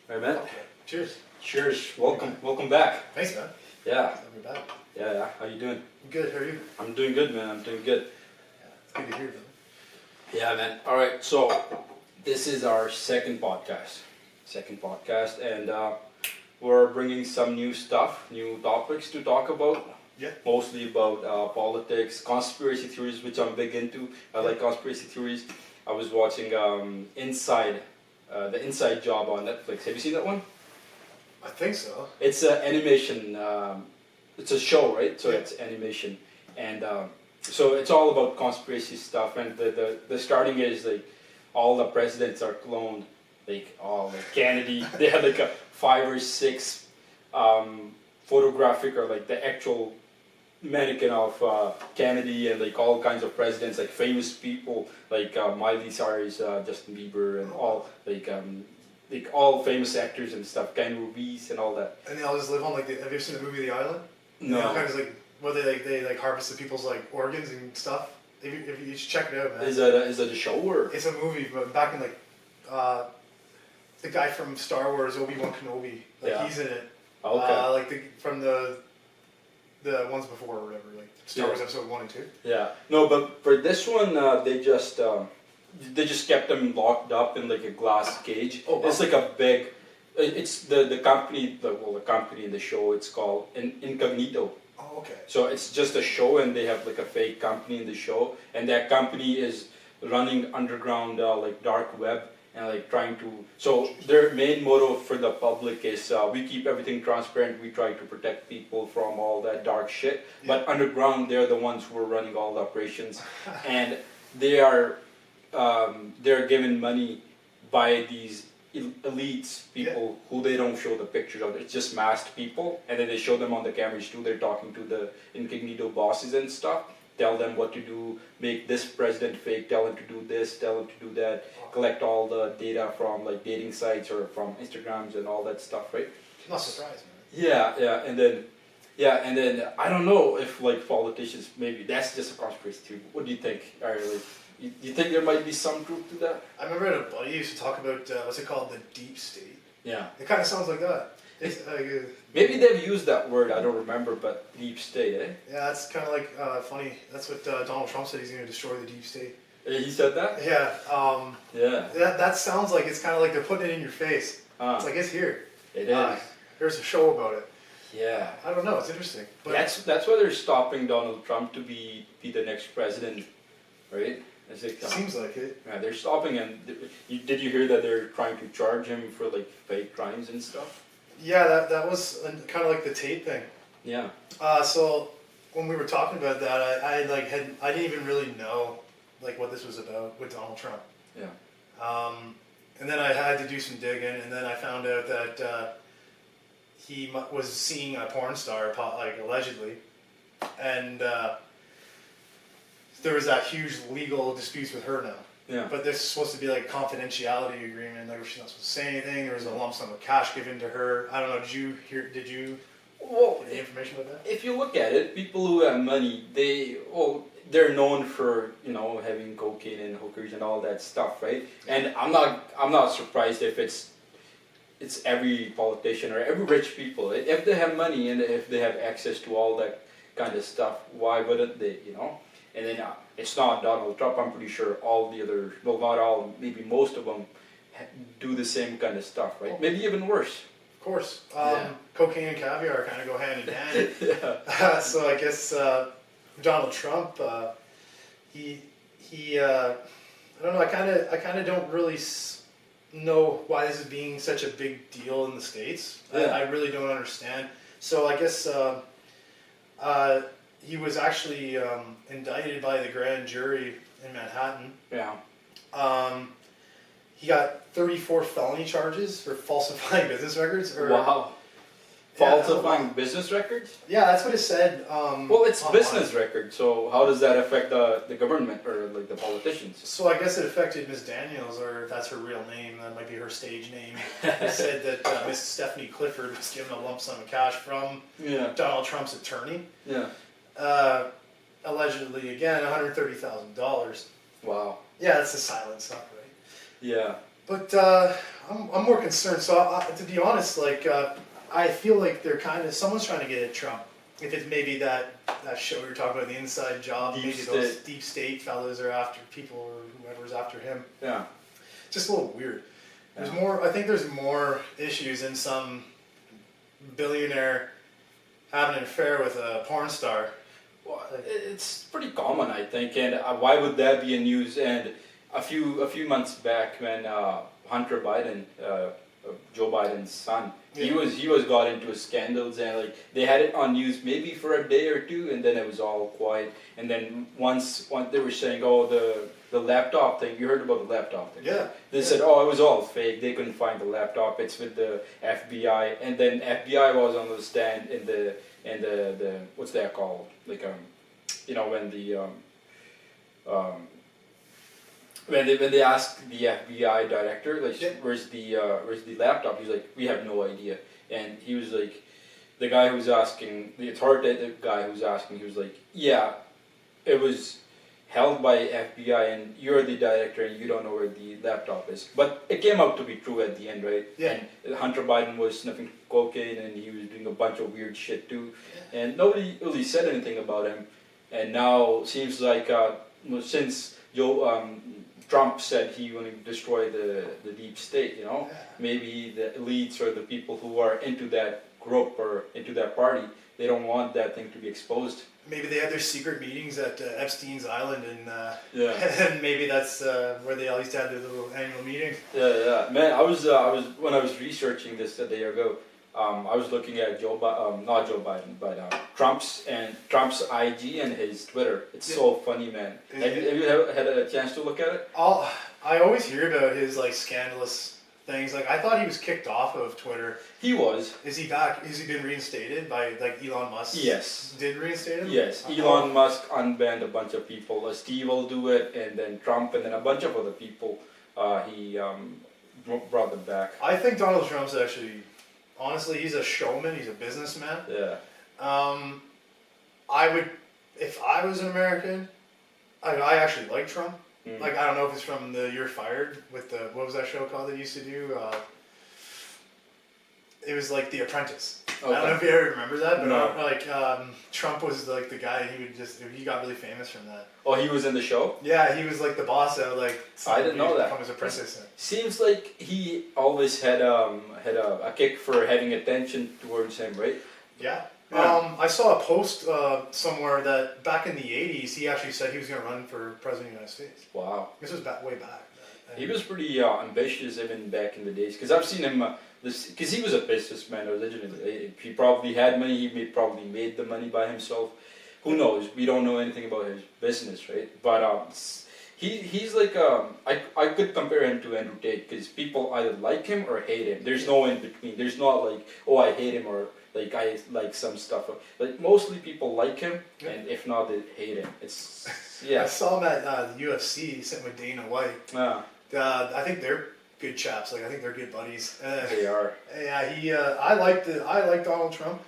Right, man. Okay. Cheers. Cheers. Welcome back. Thanks, man. Yeah. Glad you're back. Yeah. How you doing? I'm good. How are you? I'm doing good, man. I'm doing good. It's good to hear, man. Yeah, man. All right. So this is our second podcast, and we're bringing some new stuff, new topics to talk about. Yeah. Mostly about politics, conspiracy theories, which I'm big into. I like conspiracy theories. I was watching Inside, the Inside Job on Netflix. Have you seen that one? I think so. It's an animation. It's a show, right? So Yeah. it's animation, and so it's all about conspiracy stuff. And the starting is like all the presidents are cloned, like all like Kennedy. They had like a 5 or 6 photographic or like the actual mannequin of Kennedy and like all kinds of presidents, like famous people like Miley Cyrus, Justin Bieber, and all like all famous actors and stuff, Ken Reeves and all that. And they all just live on like. Have you ever seen the movie The Island? No. They all kind of like where they harvest the people's like organs and stuff. If you should check it out, man. Is that a show or? It's a movie, but back in like the guy from Star Wars, Obi-Wan Kenobi, like Yeah. he's in it. Okay. Like from the ones before or whatever, like Star Wars Episode 1 and 2. Yeah. No, but for this one, they just kept them locked up in like a glass cage. Oh, wow. It's like a big. It's the company. The company in the show. It's called Incognito. Oh, okay. So it's just a show, and they have like a fake company in the show, and that company is running underground, like dark web, and like trying to. So their main motto for the public is, we keep everything transparent. We try to protect people from all that dark shit. Yeah. But underground, they're the ones who are running all the operations, and they are they're given money by these elites, people who they don't show the pictures of. It's just masked people, and then they show them on the cameras too. They're talking to the incognito bosses and stuff, tell them what to do, make this president fake, tell him to do this, tell him to do that, collect all the data from like dating sites or from Instagrams and all that stuff, right? Not surprised, man. Yeah, and then I don't know if like politicians, maybe that's just a conspiracy theory. What do you think? You think there might be some truth to that? I remember a buddy used to talk about what's it called, the deep state. Yeah. It kind of sounds like that. It's Maybe they've used that word, I don't remember, but deep state, eh? yeah, that's kind of like funny. That's what Donald Trump said, he's going to destroy the deep state. He said that? Yeah. Yeah. That sounds like it's kind of like they're putting it in your face. Ah. It's like it's here. It is. There's a show about it. Yeah. I don't know. It's interesting. But That's why they're stopping Donald Trump to be the next president, right? It's like, seems like it. yeah, they're stopping him. Did you hear that they're trying to charge him for like fake crimes and stuff? Yeah, that was kind of like the tape thing. Yeah. So when we were talking about that, I didn't even really know like what this was about with Donald Trump. Yeah. And then I had to do some digging, and then I found out that he was seeing a porn star, like allegedly, and there was that huge legal disputes with her now. Yeah. But there's supposed to be like a confidentiality agreement, like she's not supposed to say anything. There was a lump sum of cash given to her. I don't know. Did you Well, get any information about that? if you look at it, people who have money, they're known for having cocaine and hookers and all that stuff, right? And I'm not surprised if it's every politician or every rich people. If they have money and if they have access to all that kind of stuff, why wouldn't they? And then it's not Donald Trump. I'm pretty sure all the other, well, not all, maybe most of them do the same kind of stuff, right? Maybe even worse. Of course. Yeah. Cocaine and caviar kind of go hand in hand. Yeah. So I guess Donald Trump, he I don't know. I kind of don't really know why this is being such a big deal in the States. Yeah. I really don't understand. So I guess he was actually indicted by the grand jury in Manhattan. Yeah. He got 34 felony charges for falsifying business records. Wow. Falsifying business records? Yeah, that's what it said. Well, it's online. business records, so how does that affect the government or like the politicians? So I guess it affected Miss Daniels, or if that's her real name, that might be her stage name. It said that Miss Stephanie Clifford was given a lump sum of cash from Yeah. Donald Trump's attorney. Yeah. Allegedly, again, $130,000. Wow. Yeah, that's the silent stuff, right? Yeah. But I'm more concerned. So to be honest, like I feel like they're kind of someone's trying to get at Trump. If it's maybe that show you're talking about, the Inside Job, Deep maybe State. those deep state fellas are after people or whoever's after him. Yeah. Just a little weird. There's Yeah. more. I think there's more issues in some billionaire having an affair with a porn star. Well, it's pretty common, I think, and why would that be in news? And a few months back, when Hunter Biden, Joe Biden's son, he was got into scandals, and like they had it on news maybe for a day or two, and then it was all quiet. And then once they were saying, oh, the laptop thing, you heard about the laptop thing? Yeah. They said, oh, it was all fake. They couldn't find the laptop. It's with the FBI, and then FBI was on the stand in the what's that called? Like you know, when they asked the FBI director, like, Yeah. where's the laptop? He's like, we have no idea. And he was like, the guy who was asking, the authoritative guy who was asking, he was like, yeah, it was held by FBI, and you're the director, and you don't know where the laptop is. But it came out to be true at the end, right? Yeah. And Hunter Biden was sniffing cocaine, and he was doing a bunch of weird shit too, and nobody really said anything about him. And now seems like since Trump said he wanted to destroy the deep state, you know, maybe the elites or the people who are into that group or into that party, they don't want that thing to be exposed. Maybe they had their secret meetings at Epstein's Island, and Yeah. and maybe that's where they always had their little annual meetings. Yeah. Man, I was when I was researching this a day ago. I was looking at not Joe Biden, but Trump's IG and his Twitter. It's so funny, man. Have you had a chance to look at it? I always hear about his like scandalous things. Like I thought he was kicked off of Twitter. He was. Is he back? Has he been reinstated by like Elon Musk? Yes. Did reinstate him? Yes. Elon Musk unbanned a bunch of people. Steve will do it, and then Trump, and then a bunch of other people. He brought them back. I think Donald Trump's actually, honestly, he's a showman. He's a businessman. Yeah. I would, if I was an American, I actually like Trump. Mm. Like, I don't know if it's from the You're Fired with the, what was that show called they used to do? It was like The Apprentice. Okay. I don't know if you ever remember that, but No. like, Trump was like the guy, he got really famous from that. Oh, he was in the show? Yeah, he was like the boss of like, I didn't know that. Become his apprentice. Seems like he always had a kick for having attention towards him, right? Yeah. Yeah. I saw a post somewhere that back in the 80s, he actually said he was going to run for president of the United States. Wow. This was way back. He was pretty ambitious even back in the days, because I've seen him. Because he was a businessman originally. He probably had money. He probably made the money by himself. Who knows? We don't know anything about his business, right? But he's like I could compare him to Andrew Tate, because people either like him or hate him. There's no in between. There's not like, oh, I hate him, or like I like some stuff. Like mostly people like him, and if not, they hate him. It's I saw him at the UFC sitting with Dana White. I think they're good chaps. Like I think they're good buddies. They are. Yeah, I like Donald Trump.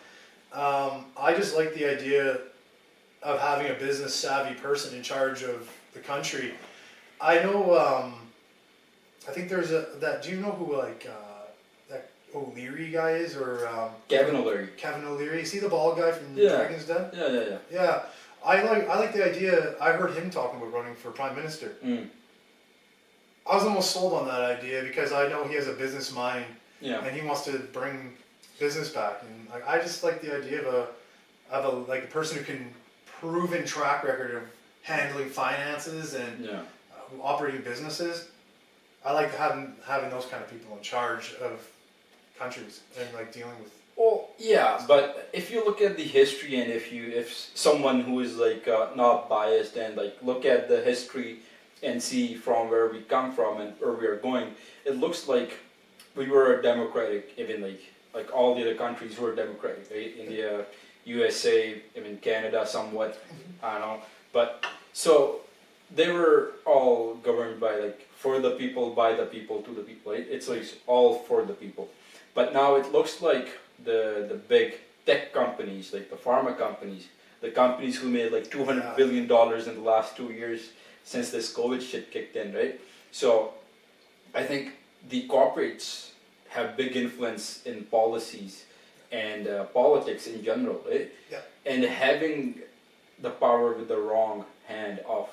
I just like the idea of having a business savvy person in charge of the country. I know. I think there's that. Do you know who like that O'Leary guy is, or Kevin O'Leary. Kevin O'Leary? Is he the bald guy from Yeah. Dragon's Den? Yeah. Yeah. I like the idea. I heard him talking about running for prime minister. Mm. I was almost sold on that idea because I know he has a business mind Yeah. and he wants to bring business back. And like, I just like the idea of a person who can proven track record of handling finances and Yeah. operating businesses. I like having those kind of people in charge of countries and like dealing with. Well, yeah, but if you look at the history, and if someone who is like not biased and like look at the history and see from where we come from and where we are going, it looks like we were democratic, even like all the other countries were democratic, right? India, USA, even Canada somewhat, I don't know, but so they were all governed by like for the people, by the people, to the people, right? It's like all for the people. But now it looks like the big tech companies, like the pharma companies, the companies who made like $200 billion in the last 2 years since this COVID shit kicked in, right? So I think the corporates have big influence in policies and politics in general, right? Yeah. And having the power with the wrong hand of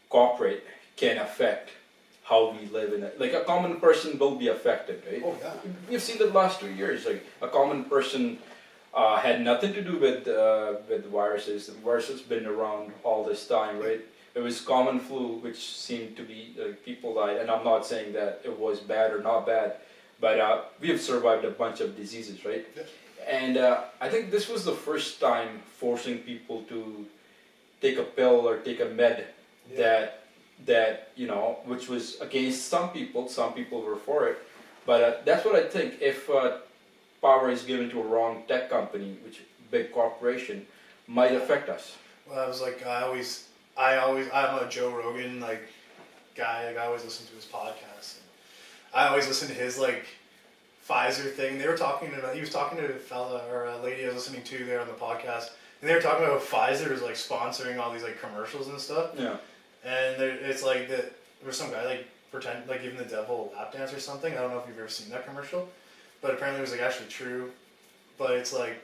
corporate can affect how we live in it. Like a common person will be affected, right? Oh yeah. We've seen the last 2 years. Like a common person had nothing to do with viruses. The virus has been around all this time, right? It was common flu, which seemed to be people died, and I'm not saying that it was bad or not bad, but we have survived a bunch of diseases, right? Yeah. And I think this was the first time forcing people to take a pill or take a med that you know, which was against some people. Some people were for it, but that's what I think. If power is given to a wrong tech company, which big corporation, might affect us. Well, I was like, I'm a Joe Rogan like guy. Like I always listen to his podcast. And I always listen to his like Pfizer thing. They were talking about. He was talking to a fella or a lady I was listening to there on the podcast, and they were talking about Pfizer is like sponsoring all these like commercials and stuff. Yeah. And it's like that. There was some guy like pretend like giving the devil a lap dance or something. I don't know if you've ever seen that commercial, but apparently it was like actually true. But it's like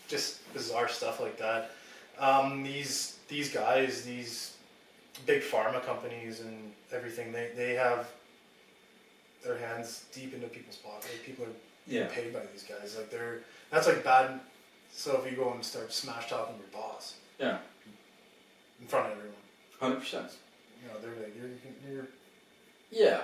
just bizarre stuff like that. These guys, these big pharma companies and everything, they have their hands deep into people's pockets. Like people are being paid by these guys. Like that's like bad. So if you go and start smash talking your boss, Yeah. in front of everyone, 100%. you know, they're like you're Yeah.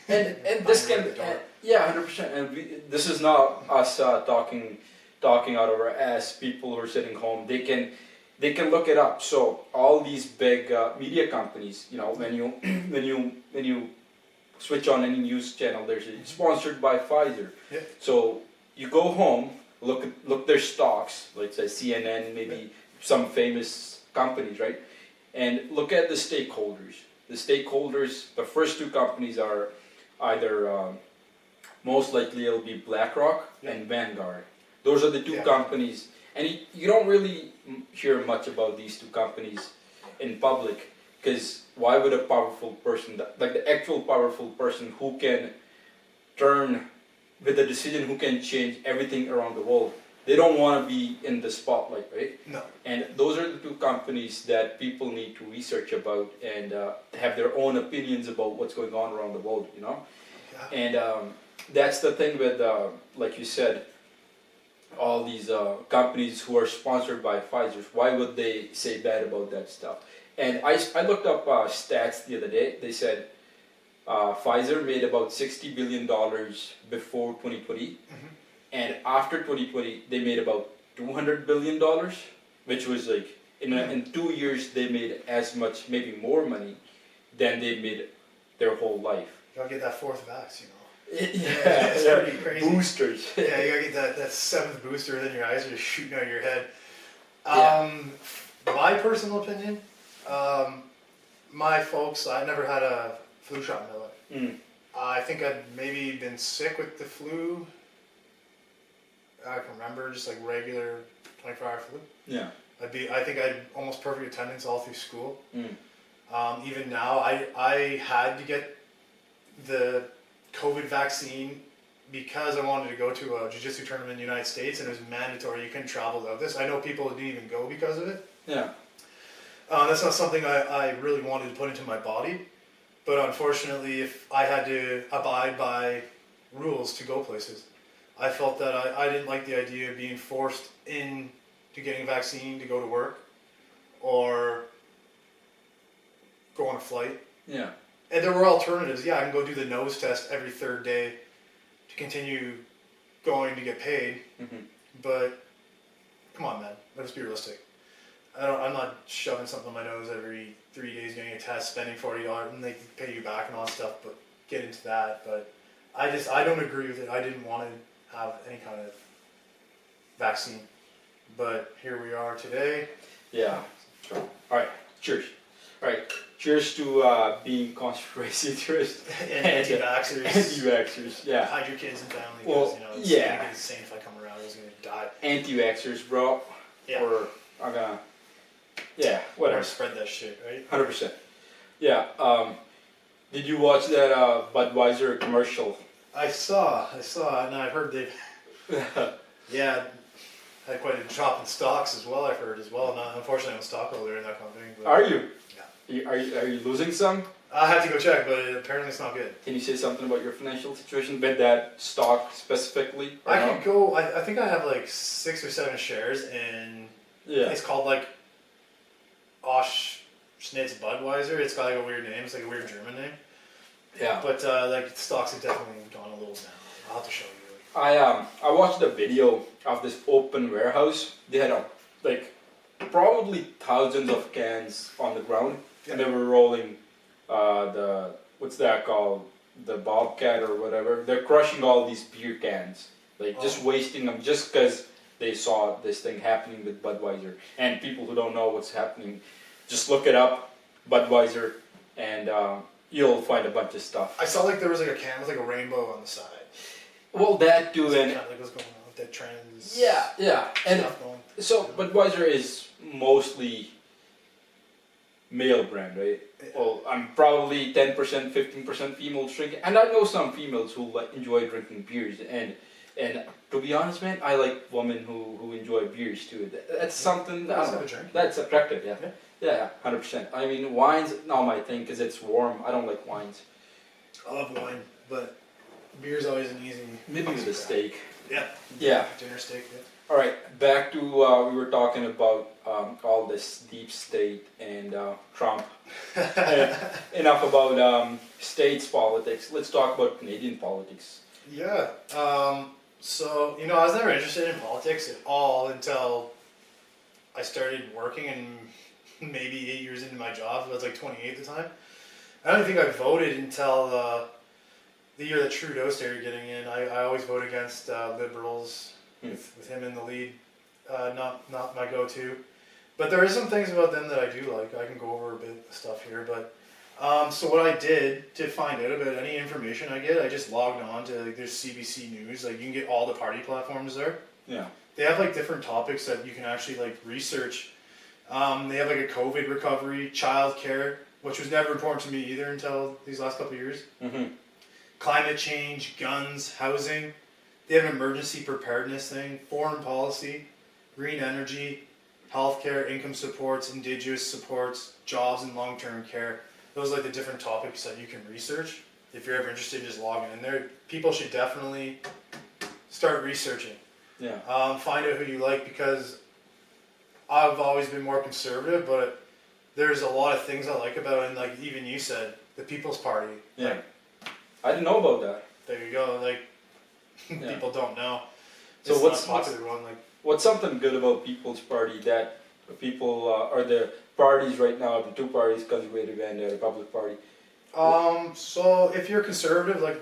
And this can yeah, 100%. And this is not us talking out of our ass. People who are sitting home, they can look it up. So all these big media companies, you know, when you switch on any news channel, there's a sponsored by Pfizer. Yeah. So you go home, look their stocks, let's say CNN, maybe some famous companies, right? And look at the stakeholders. The stakeholders, the first two companies are either most likely it'll be BlackRock and Vanguard. Those are the two companies, and you don't really hear much about these two companies in public, because why would a powerful person, like the actual powerful person who can turn with a decision, who can change everything around the world, they don't want to be in the spotlight, right? no. And those are the two companies that people need to research about and have their own opinions about what's going on around the world, you know? Yeah. And that's the thing with, like you said, all these companies who are sponsored by Pfizer. Why would they say bad about that stuff? And I looked up stats the other day. They said Pfizer made about $60 billion before 2020. And after 2020, they made about $200 billion, which was like, in 2 years, they made as much, maybe more money than they made their whole life. You gotta get that fourth vax, you know. It's pretty crazy. Boosters. Yeah, you gotta get that seventh booster, and then your eyes are just shooting out of your head. My personal opinion, my folks, I never had a flu shot in my life. I think I'd maybe been sick with the flu. I can remember just like regular 24-hour flu. Yeah. I think I had almost perfect attendance all through school. Even now, I had to get the COVID vaccine because I wanted to go to a jiu-jitsu tournament in the United States, and it was mandatory. You couldn't travel without this. I know people who didn't even go because of it. Yeah. That's not something I really wanted to put into my body. But unfortunately, if I had to abide by rules to go places, I felt that I didn't like the idea of being forced into getting a vaccine to go to work or go on a flight. Yeah. And there were alternatives. Yeah, I can go do the nose test every third day to continue going to get paid. But come on, man. Let's be realistic. I'm not shoving something on my nose every 3 days, getting a test, spending $40, and they pay you back and all that stuff. But get into that. But I don't agree with it. I didn't want to have any kind of vaccine. But here we are today. Yeah. Sure. All right. Cheers. All right. Cheers to being conspiracy theorists and anti-vaxxers. Anti-vaxxers. Yeah. Hide your kids and family. Well, Because, it's yeah. gonna be insane if I come around. I was gonna die. Anti-vaxxers, bro. Yeah. Or I'm gonna. Yeah. Or Whatever. spread that shit, right? 100%. Yeah. Did you watch that Budweiser commercial? I saw, and I heard they, yeah, had quite a drop in stocks as well. I've heard as well. Not unfortunately, I'm a stockholder in that company. But Are you? Yeah. Are you losing some? I had to go check, but apparently it's not good. Can you say something about your financial situation with that stock specifically? or I no? could go. I think I have like 6 or 7 shares, and Yeah. it's called like Osh Schnitz Budweiser. It's got like a weird name. It's like a weird German name. Yeah. But like stocks have definitely gone a little down. I'll have to show you. I watched a video of this open warehouse. They had like probably thousands of cans on the ground, and they were rolling the what's that called, the Bobcat or whatever. They're crushing all these beer cans, like just wasting them just because they saw this thing happening with Budweiser. And people who don't know what's happening, just look it up, Budweiser, and you'll find a bunch of stuff. I saw like there was like a can with like a rainbow on the side. Well, that too, Kind and of like what's going on with that trends. yeah, and Stuff going. so Budweiser is mostly male brand, right? Well, I'm probably 10%, 15% females drinking, and I know some females who like, enjoy drinking beers, and to be honest, man, I like women who enjoy beers too. That's something that, I Let's don't have know, a drink. that's attractive, yeah. Yeah. Yeah, 100%. I mean, wine's not my thing because it's warm. I don't like wines. I love wine, but beer's always an easy. Maybe with a steak. Yeah. Yeah. Dinner steak. Yeah. All right, back to we were talking about all this deep state and Trump. Enough about states politics. Let's talk about Canadian politics. Yeah. So you know, I was never interested in politics at all until I started working, and maybe 8 years into my job. I was like 28 at the time. I don't think I voted until the year that Trudeau started getting in. I always vote against Liberals with him in the lead. Not my go-to. But there are some things about them that I do like. I can go over a bit of stuff here. But so what I did to find out about any information I get, I just logged on to like there's CBC News. Like you can get all the party platforms there. Yeah. They have like different topics that you can actually like research. They have like a COVID recovery, childcare, which was never important to me either until these last couple of years. Mm-hmm. Climate change, guns, housing. They have an emergency preparedness thing, foreign policy, green energy, healthcare, income supports, indigenous supports, jobs and long-term care. Those are like the different topics that you can research. If you're ever interested in just logging in there, people should definitely start researching. Yeah. Find out who you like, because I've always been more conservative, but there's a lot of things I like about it, and like even you said, the People's Party. Yeah. Like, I didn't know about that. there you go. Like Yeah. people don't know. So It's what's- not a popular one? Like What's something good about People's Party that people or the parties right now, the two parties, Conservative and the Republic Party? so if you're conservative, like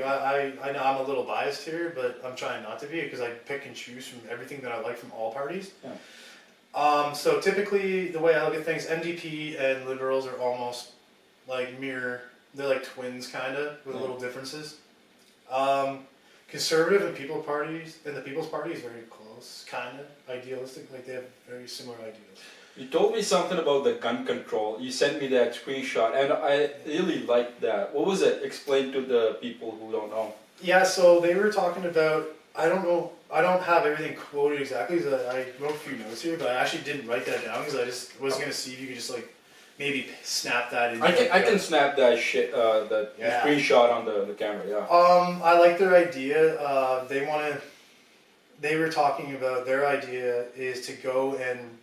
I know I'm a little biased here, but I'm trying not to be, because I pick and choose from everything that I like from all parties. Yeah. So typically the way I look at things, NDP and Liberals are almost like mirror. They're like twins, kind of, with Yeah. little differences. Conservative and People's Party is very close, kind of idealistic. Like they have very similar ideals. You told me something about the gun control. You sent me that screenshot, and I really liked that. What was it? Explain to the people who don't know. Yeah, so they were talking about, I don't know, I don't have everything quoted exactly, because I wrote a few notes here, but I actually didn't write that down, because I just was going to see if you could just like maybe snap that in. I can snap that shit, the Yeah. screenshot on the camera, yeah. I like their idea. They were talking about their idea is to go and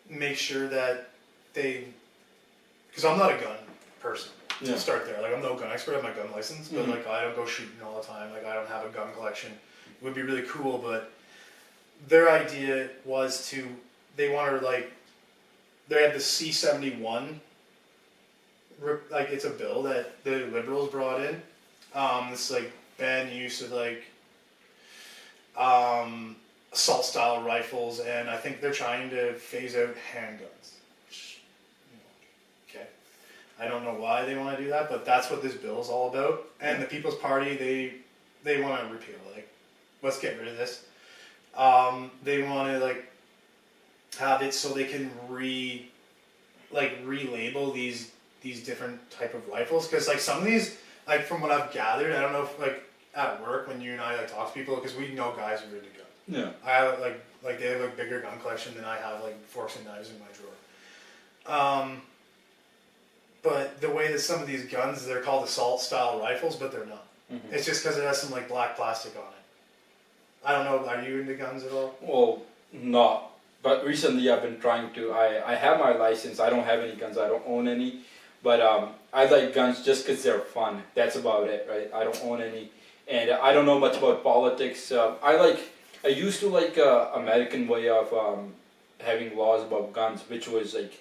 make sure that because I'm not a gun person. Yeah. To start there, like I'm no gun expert. I have my gun license, but Mhm. like I don't go shooting all the time. Like I don't have a gun collection. It would be really cool, but their idea was they wanted to like, they had the C-71. Like it's a bill that the Liberals brought in. It's like ban use of like assault style rifles, and I think they're trying to phase out handguns. Which, okay, I don't know why they want to do that, but that's what this bill is all about. And the People's Party, they want to repeal it. Like, let's get rid of this. They want to like have it so they can relabel these these different type of rifles, because like some of these, like from what I've gathered, I don't know if like at work when you and I like talk to people, because we know guys who are into guns. Yeah. I have like they have a bigger gun collection than I have, like forks and knives in my drawer. But the way that some of these guns, they're called assault style rifles, but they're not. Mm-hmm. It's just because it has some like black plastic on it. I don't know. Are you into guns at all? Well, not. But recently I've been trying to. I have my license. I don't have any guns. I don't own any. But I like guns just because they're fun. That's about it, right? I don't own any, and I don't know much about politics. I used to like American way of having laws about guns, which was like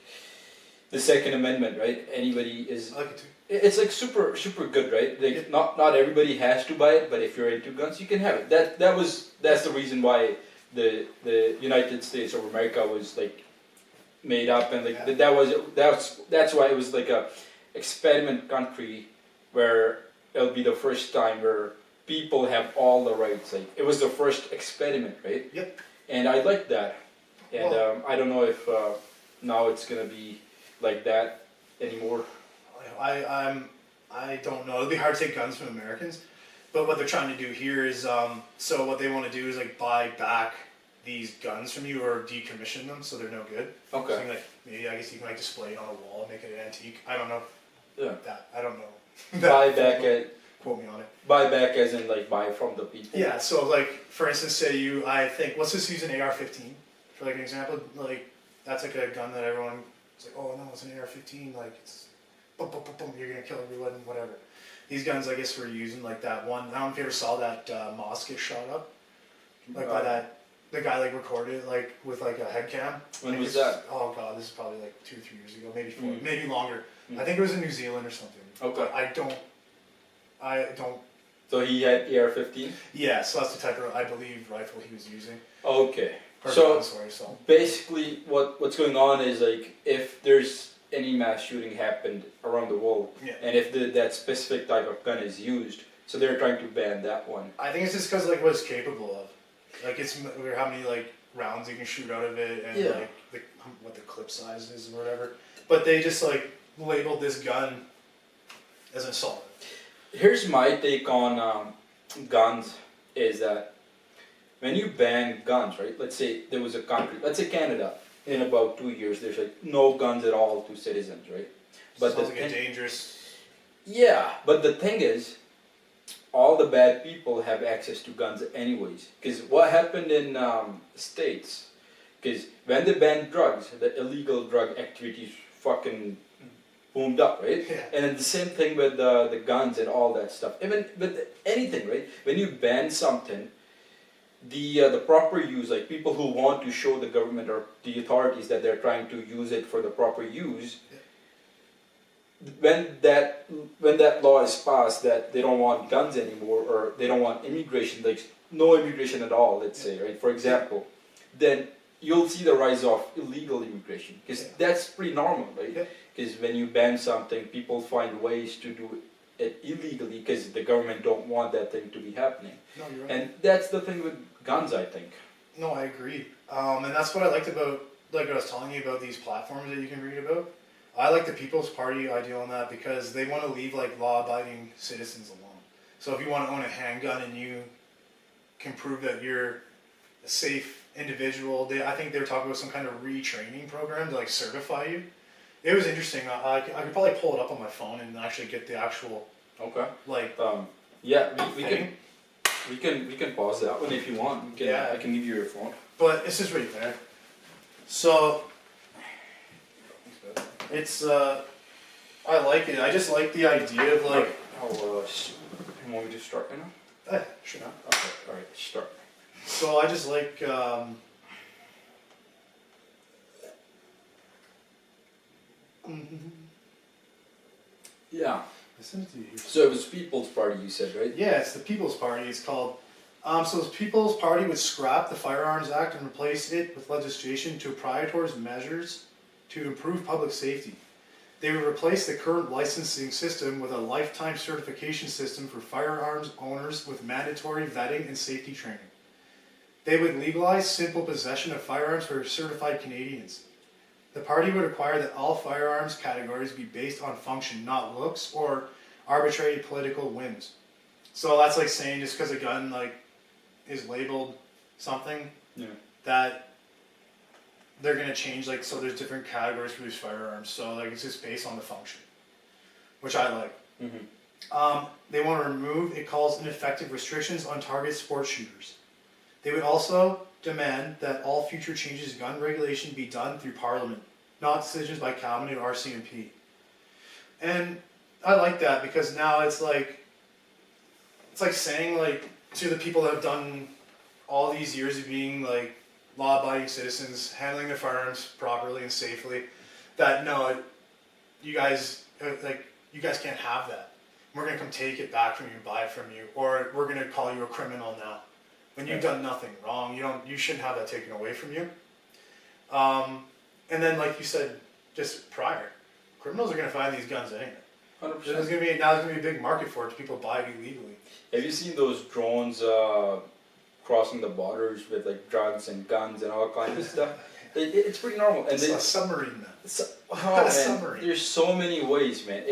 the Second Amendment, right? Anybody is. I like it too. It's like super good, right? Like not everybody has to buy it, but if you're into guns, you can have it. That's the reason why the United States of America was like made up, and like that's why it was like a experiment country where it'll be the first time where people have all the rights. Like it was the first experiment, right? Yep. And I like that, and I don't know if now it's gonna be like that anymore. I don't know. It'd be hard to take guns from Americans, but what they're trying to do here is so what they want to do is like buy back these guns from you or decommission them so they're no good. Okay. So like maybe I guess you can like display it on a wall and make it an antique. I don't know. Yeah. I don't know. Buy back Quote me on it. buy back as in like buy from the people. Yeah. So like for instance, say I think let's just use an AR-15 for like an example. Like that's like a gun that everyone is like, oh no, it's an AR-15. Like it's boom, boom, boom, boom, you're gonna kill everyone, whatever. These guns, I guess, we're using like that one. I don't know if you ever saw that mosque get shot up, like by the guy like recorded it like with like a head cam. When Like, was that? Oh god, this is probably like 2 or 3 years ago, maybe 4, Mm. maybe longer. Mm. I think it was in New Zealand or something. Okay. But I don't. So he had AR-15. Yeah, so that's the type of I believe rifle he was using. Okay. Or So gun, sorry, so. basically, what's going on is like if there's any mass shooting happened around the world, Yeah. and if that specific type of gun is used, so they're trying to ban that one. I think it's just because like what it's capable of, like it's or how many like rounds you can shoot out of it, and Yeah. like what the clip size is or whatever. But they just like labeled this gun as an assault. Here's my take on guns: is that when you ban guns, right? Let's say there was a country, let's say Canada. In about 2 years, there's like no guns at all to citizens, right? But Sounds like a dangerous. Yeah, but the thing is, all the bad people have access to guns anyways. Because what happened in States, because when they banned drugs, the illegal drug activities fucking boomed up, right? Yeah. And then the same thing with the guns and all that stuff. Even with anything, right? When you ban something, the proper use, like people who want to show the government or the authorities that they're trying to use it for the proper use, when that law is passed that they don't want guns anymore or they don't want immigration, like no immigration at all, let's say, right? For example, then you'll see the rise of illegal immigration because that's pretty normal, right? Because when you ban something, people find ways to do it illegally because the government don't want that thing to be happening. No, you're right. And that's the thing with guns, I think. No, I agree. And that's what I liked about, like I was telling you about these platforms that you can read about. I like the People's Party idea on that because they want to leave like law-abiding citizens alone. So if you want to own a handgun and you can prove that you're a safe individual, I think they were talking about some kind of retraining program to like certify you. It was interesting. I could probably pull it up on my phone and actually get the actual Okay. like. Yeah, we thing. can pause that one if you want. Yeah. I can give you your phone. But it's just right there. So it's I like it. I just like the idea of like. You want me to start now? Sure. Okay. All right. Start. So I just like. Yeah. I sent it to you here. So it was People's Party, you said, right? Yeah, it's the People's Party. It's called. So the People's Party would scrap the Firearms Act and replace it with legislation to prioritize measures to improve public safety. They would replace the current licensing system with a lifetime certification system for firearms owners with mandatory vetting and safety training. They would legalize simple possession of firearms for certified Canadians. The party would require that all firearms categories be based on function, not looks or arbitrary political whims. So that's like saying just because a gun like is labeled something, Yeah. that they're gonna change, like, so there's different categories for these firearms. So like it's just based on the function, which I like. Mm-hmm. They want to remove, it calls ineffective restrictions on target sports shooters. They would also demand that all future changes in gun regulation be done through Parliament, not decisions by Cabinet or RCMP. And I like that because now it's like saying like to the people that have done all these years of being like law-abiding citizens, handling their firearms properly and safely, that no, you guys can't have that. We're gonna come take it back from you, buy it from you, or we're gonna call you a criminal now. When you've done nothing wrong, you shouldn't have that taken away from you. And then, like you said just prior, criminals are gonna find these guns anyway. 100%. There's gonna be a big market for it. People buy it illegally. Have you seen those drones crossing the borders with like drugs and guns and all kinds of stuff? It's pretty normal. And It's a submarine, man. man, Submarine. there's so many ways, man.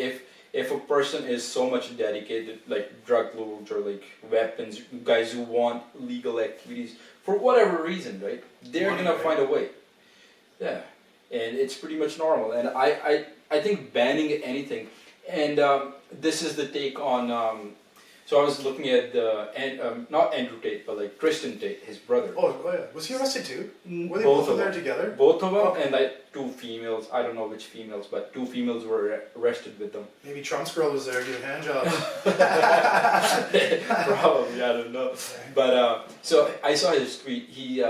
If a person is so much dedicated, like drug lords or like weapons, guys who want legal activities for whatever reason, right? They're Money, gonna right? find a way. Yeah, and it's pretty much normal. And I think banning anything, and this is the take on. So I was looking at not Andrew Tate, but like Kristen Tate, his brother. Oh yeah, was he arrested too? Were they Both both of there them. together? Both of them, Okay. and like two females. I don't know which females, but two females were arrested with them. Maybe Trump's girl was there giving handjobs. Probably, I don't know. But so I saw his tweet. He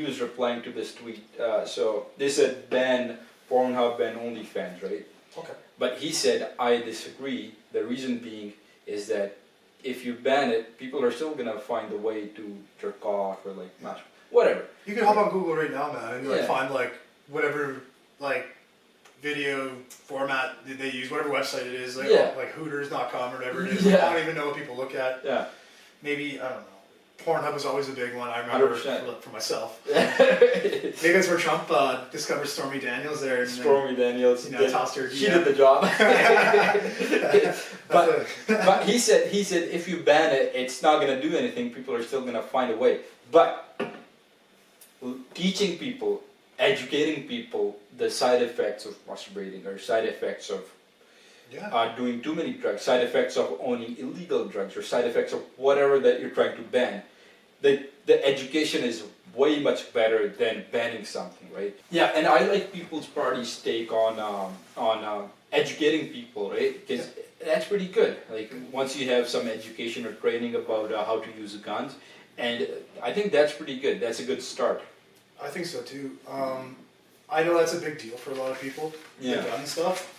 was replying to this tweet. So they said ban Pornhub, ban OnlyFans, right? Okay. But he said I disagree. The reason being is that if you ban it, people are still gonna find a way to jerk off or like match, whatever. You can hop on Google right now, man, and like Yeah. find like whatever like video format that they use, whatever website it is, like Yeah. like Hooters.com or whatever it is. Yeah. I don't even know what people look at. Yeah. Maybe I don't know. Pornhub is always a big one. I remember 100%. for myself. Maybe that's where Trump discovered Stormy Daniels there. And, Stormy Daniels. You know, tossed her She DM. did the job. but That's but he said if you ban it, it's not gonna do anything. People are still gonna find a way. But teaching people, educating people the side effects of masturbating or side effects of yeah. doing too many drugs, side effects of owning illegal drugs, or side effects of whatever that you're trying to ban. The education is way much better than banning something, right? Yeah, and I like People's Party's take on educating people, right? Because that's pretty good. Like once you have some education or training about how to use guns, and I think that's pretty good. That's a good start. I think so too. I know that's a big deal for a lot of people. Yeah. The gun stuff.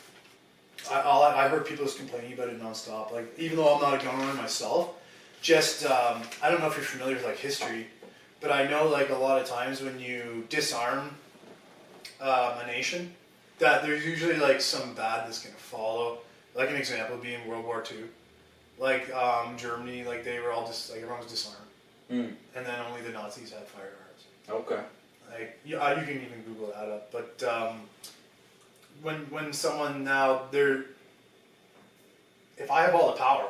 I heard people just complaining about it nonstop. Like even though I'm not a gun owner myself, just I don't know if you're familiar with like history, but I know like a lot of times when you disarm a nation, that there's usually like some bad that's gonna follow. Like an example being World War II, like Germany, like they were all just like everyone was disarmed, Mm. and then only the Nazis had firearms. Okay. Like you can even Google that up. But when someone now if I have all the power,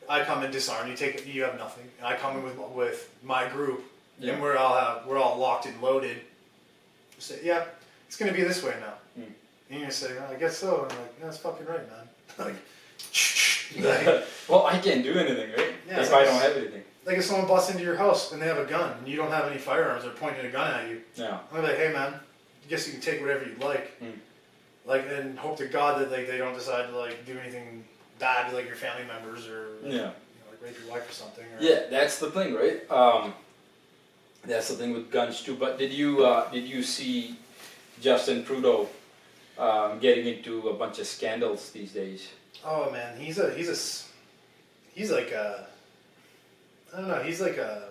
I come and disarm you. You have nothing, and I come in with my group, Yeah. and we're all locked and loaded. Say, yeah, it's gonna be this way now. Mm. And you're gonna say, well, I guess so. And I'm like, yeah, that's fucking right, man. like, Well, I can't do anything, right? Yeah, if I don't have anything. like if someone busts into your house and they have a gun and you don't have any firearms, they're pointing a gun at you. Yeah. I'm gonna be like, hey man, I guess you can take whatever you like. Mm. Like, and hope to God that like they don't decide to like do anything bad to like your family members or like, Yeah. like rape your wife or something. Or, Yeah, that's the thing, right? That's the thing with guns too. But did you see Justin Trudeau getting into a bunch of scandals these days? Oh man, he's like a, I don't know, he's like a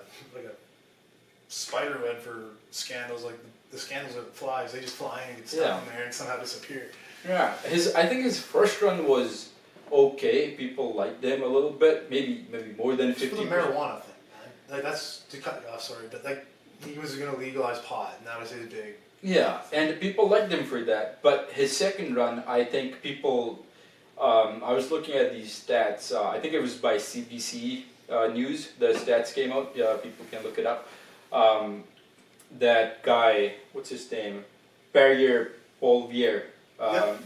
spider web for scandals. Like the scandals of flies, they just fly and get stuck in there and somehow disappear. Yeah, I think his first run was okay. People liked him a little bit, maybe more than It's for the 50%. marijuana thing, man. Like that's to cut you off, sorry, but like he was going to legalize pot, and that was his big. Yeah, and people liked him for that. But his second run, I think people. I was looking at these stats. I think it was by CBC News. The stats came out. Yeah, people can look it up. That guy, what's his name? Pierre Poilievre,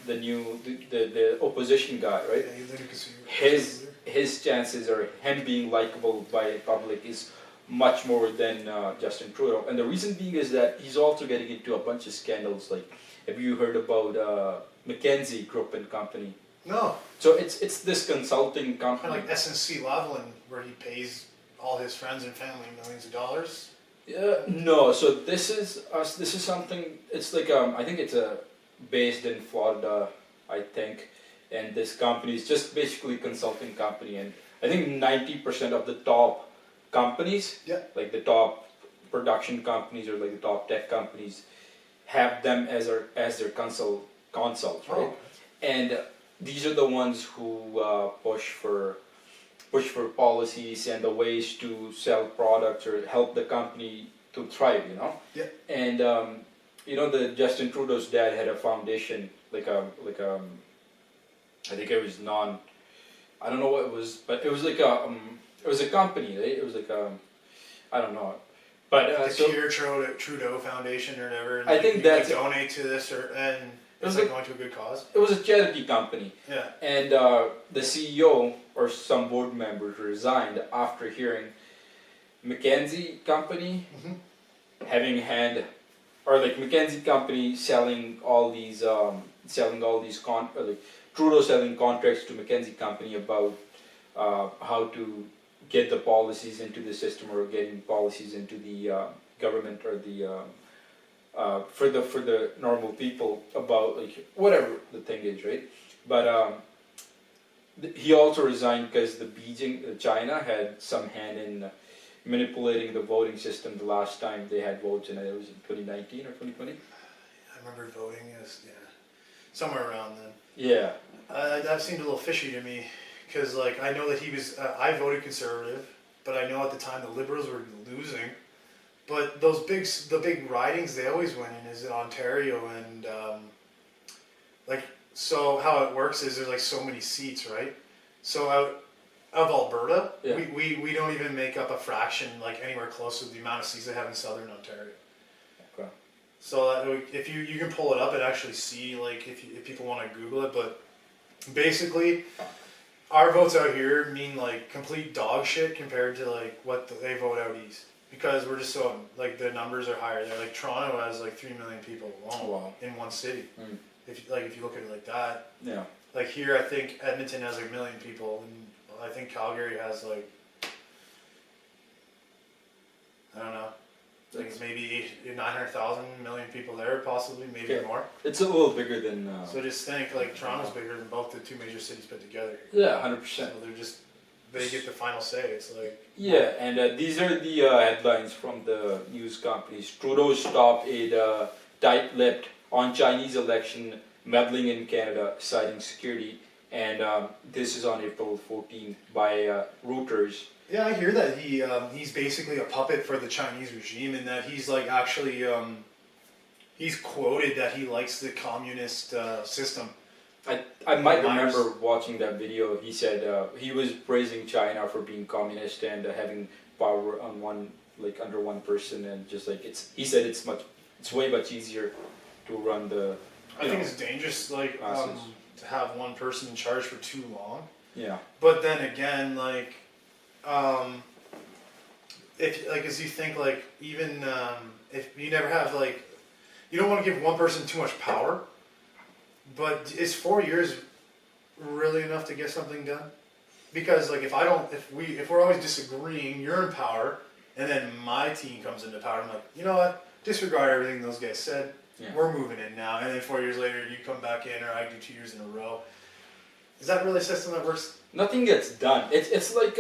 the opposition guy, right? Yeah, he's like a His chances or him being likable by public is much more than Justin Trudeau, and the reason being is that he's also getting into a bunch of scandals. Like, have you heard about McKinsey Group and Company? No, So it's this consulting kind company. of like SNC Lavalin, where he pays all his friends and family millions of dollars. No, so this is us. This is something. It's like I think it's based in Florida, I think, and this company is just basically a consulting company, and I think 90% of the top companies, Yeah. like the top production companies or like the top tech companies, have them as their consults, right? Oh, And these are the ones who push for policies and the ways to sell products or help the company to thrive, you know. Yeah. And the Justin Trudeau's dad had a foundation, I think it was I don't know what it was, but it was like it was a company, right? It was like I don't know, but the Pierre Trudeau Foundation or whatever. And I think you that's like donate to this, and it's was like like- going to a good cause. it was a charity company. Yeah. And the CEO or some board members resigned after hearing McKinsey Company having had, or like McKinsey Company selling all these like Trudeau selling contracts to McKinsey Company about how to get the policies into the system or getting policies into the government or the for the normal people about like whatever the thing is, right? But he also resigned because the Beijing, China, had some hand in manipulating the voting system the last time they had votes, and it was in 2019 or 2020. I remember voting somewhere around then. Yeah. That seemed a little fishy to me, because like I know that he was. I voted Conservative, but I know at the time the Liberals were losing. But the big ridings they always win in is in Ontario, and so how it works is there's like so many seats, right? So out of Alberta, Yeah. we don't even make up a fraction like anywhere close to the amount of seats they have in Southern Ontario. Okay. So if you can pull it up and actually see, like if people want to Google it, but basically our votes out here mean like complete dog shit compared to like what they vote out east, because we're just so like the numbers are higher there. Like Toronto has like 3 million people alone Wow. in one city. Mm. If you look at it like that, Yeah. like here I think Edmonton has like 1 million people, and I think Calgary has like, I don't know, like maybe 900,000 million people there, possibly, maybe Yeah. more. It's a little bigger than. So just think, like Toronto's bigger than both the two major cities put together. Yeah, 100%. So they get the final say. It's like, Yeah, and these are the headlines from the news companies. Trudeau's top aide tight-lipped on Chinese election, meddling in Canada, citing security. And this is on April 14th by Reuters. yeah, I hear that he's basically a puppet for the Chinese regime, and that he's like actually he's quoted that he likes the communist system. I might Myers. remember watching that video. He said he was praising China for being communist and having power on under one person, and just like he said it's way much easier to run the. I think it's dangerous, like Masses. to have one person in charge for too long. Yeah. But then again, like, if like as you think, like even if you never have like, you don't want to give one person too much power. But is 4 years really enough to get something done? Because like if we're always disagreeing, you're in power, and then my team comes into power, I'm like, you know what? Disregard everything those guys said. Yeah. We're moving in now, and then 4 years later you come back in, or I do 2 years in a row. Is that really a system that works? Nothing gets done. It's like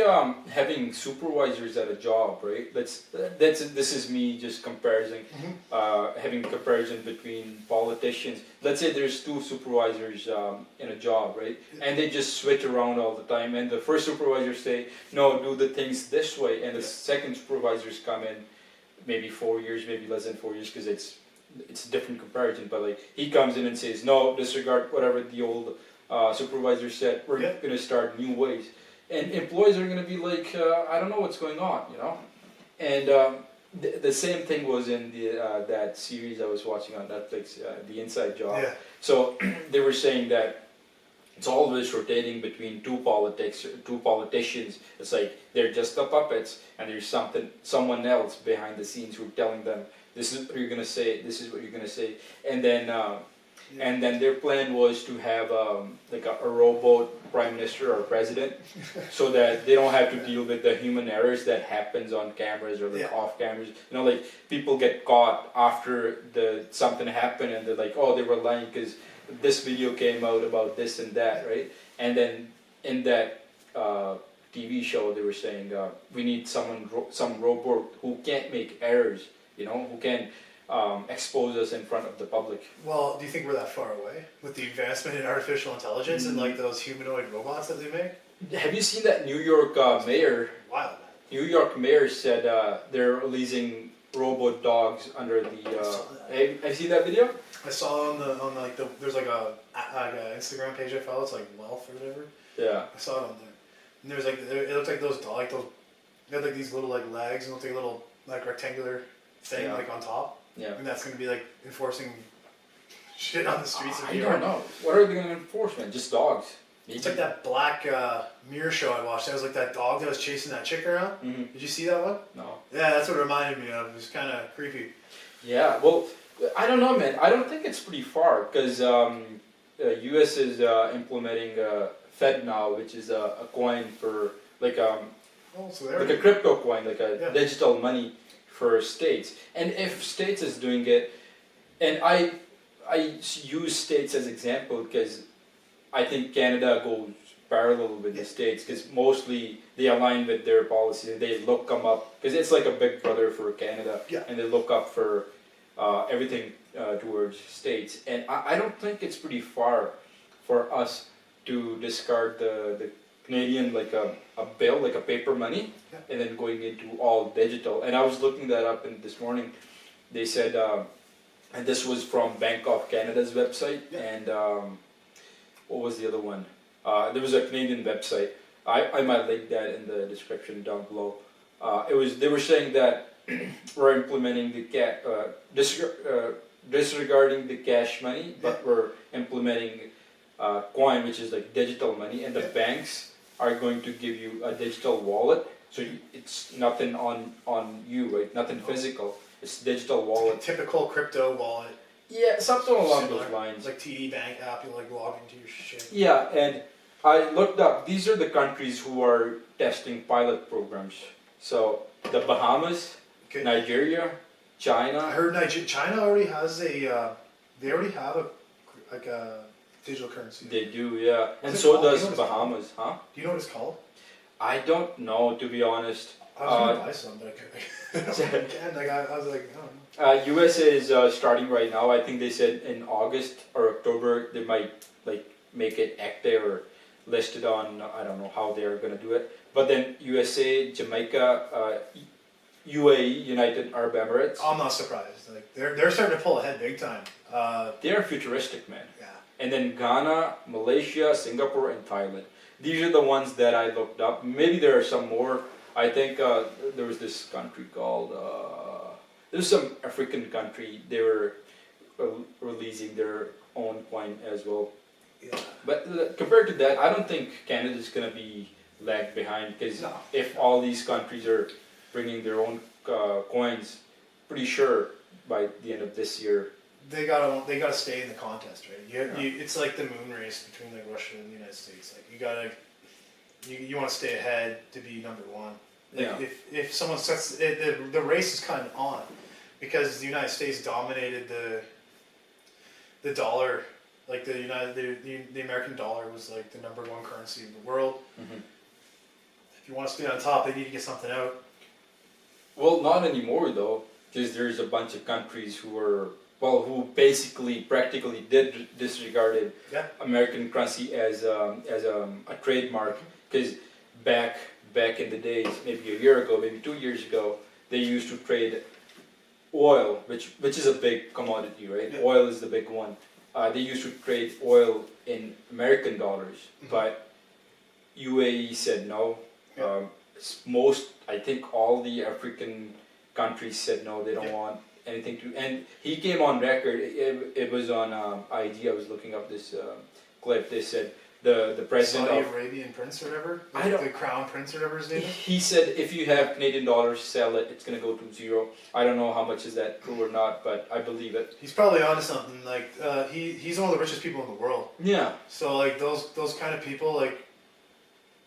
having supervisors at a job, right? This is me just comparing, having comparison between politicians. Let's say there's two supervisors in a job, right? And they just switch around all the time. And the first supervisor say, no, do the things this way, and the second supervisors come in maybe 4 years, maybe less than 4 years, because it's a different comparison. But like he comes in and says, no, disregard whatever the old supervisor said. We're Yeah. going to start new ways, and employees are going to be like, I don't know what's going on, you know. And the same thing was in the that series I was watching on Netflix, The Inside Job. Yeah. So they were saying that it's always rotating between two politicians. It's like they're just the puppets, and there's someone else behind the scenes who's telling them, this is what you're gonna say, this is what you're gonna say, and then their plan was to have like a robot prime minister or president, so that they don't have to deal with the human errors that happens on cameras or like Yeah. off cameras. You know, like people get caught after something happened, and they're like, oh, they were lying because this video came out about this and that, right? And then in that TV show, they were saying we need some robot who can't make errors, you know, who can expose us in front of the public. Well, do you think we're that far away with the advancement in artificial intelligence and like those humanoid robots that they make? Have you seen that New York mayor? Wild. New York mayor said they're releasing robot dogs under the. Have you seen that video? I saw on like there's like a Instagram page I follow. It's like Wealth or whatever. Yeah. I saw it on there, and there's like it looked like those they had like these little like legs and looked like a little like rectangular thing Yeah. like on top. Yeah. And that's gonna be like enforcing shit on the streets of I New don't York. know. What are they going to enforce, man? Just dogs. It's like that black mirror show I watched. That was like that dog that was chasing that chick around. Mhm. Did you see that one? No. Yeah, that's what it reminded me of. It was kind of creepy. Yeah, well, I don't know, man. I don't think it's pretty far because U.S. is implementing FedNow, which is a coin for like Oh, so there. like a crypto coin, like a Yeah. digital money for states. And if states is doing it, and I use states as example because I think Canada goes parallel with the states because mostly they align with their policy. They look them up because it's like a big brother for Canada, Yeah. and they look up for everything towards states. And I don't think it's pretty far for us to discard the Canadian like a bill, like a paper money, Yeah. and then going into all digital. And I was looking that up this morning. They said, and this was from Bank of Canada's website, Yeah. and what was the other one? There was a Canadian website. I might link that in the description down below. They were saying that we're implementing the disregarding the cash money, but we're implementing coin, which is like digital money, and the Yeah. banks are going to give you a digital wallet. So it's nothing on you, right? Nothing physical. It's digital wallet. Typical crypto wallet. Yeah, something along Similar. those lines. It's like TD Bank app. You like log into your shit. Yeah, and I looked up. These are the countries who are testing pilot programs. So the Bahamas, Okay. Nigeria, I China. heard China already has they already have a digital currency. They do, yeah, and What's it so called? does You know what it's Bahamas, huh? Do you know what it's called? I don't know, to be honest. I was gonna buy some, but I couldn't. I was like, oh. USA is starting right now. I think they said in August or October they might like make it active or listed on. I don't know how they are gonna do it. But then USA, Jamaica, UAE, United Arab Emirates. I'm not surprised. Like they're starting to pull ahead big time. They are futuristic, man. Yeah. And then Ghana, Malaysia, Singapore, and Thailand. These are the ones that I looked up. Maybe there are some more. I think there was this country called. There's some African country. They were releasing their own coin as well. Yeah. But compared to that, I don't think Canada's gonna be lagged behind because No. if all these countries are bringing their own coins, pretty sure by the end of this year. They gotta stay in the contest, right? It's like the moon race between like Russia and the United States. Like you want to stay ahead to be number one. Like Yeah. if someone sets the race is kind of on because the United States dominated the dollar. Like the American dollar was like the number one currency in the world. Mhm. If you want to stay on top, they need to get something out. Well, not anymore though, because there's a bunch of countries who basically practically disregarded Yeah. American currency as a trademark. Because back in the days, maybe a year ago, maybe 2 years ago, they used to trade oil, which is a big commodity, right? Yeah. Oil is the big one. They used to trade oil in American dollars, Mhm. but UAE said no. Yeah. Most, I think, all the African countries said no. They don't Yeah. want anything to. And he came on record. It was on IG. I was looking up this clip. They said the president Saudi of. Arabian prince or whatever. I don't- The crown prince or whatever his name is. He said if you have Canadian dollars, sell it. It's gonna go to zero. I don't know how much is that true or not, but I believe it. He's probably onto something. Like he's one of the richest people in the world. Yeah. So like those kind of people, like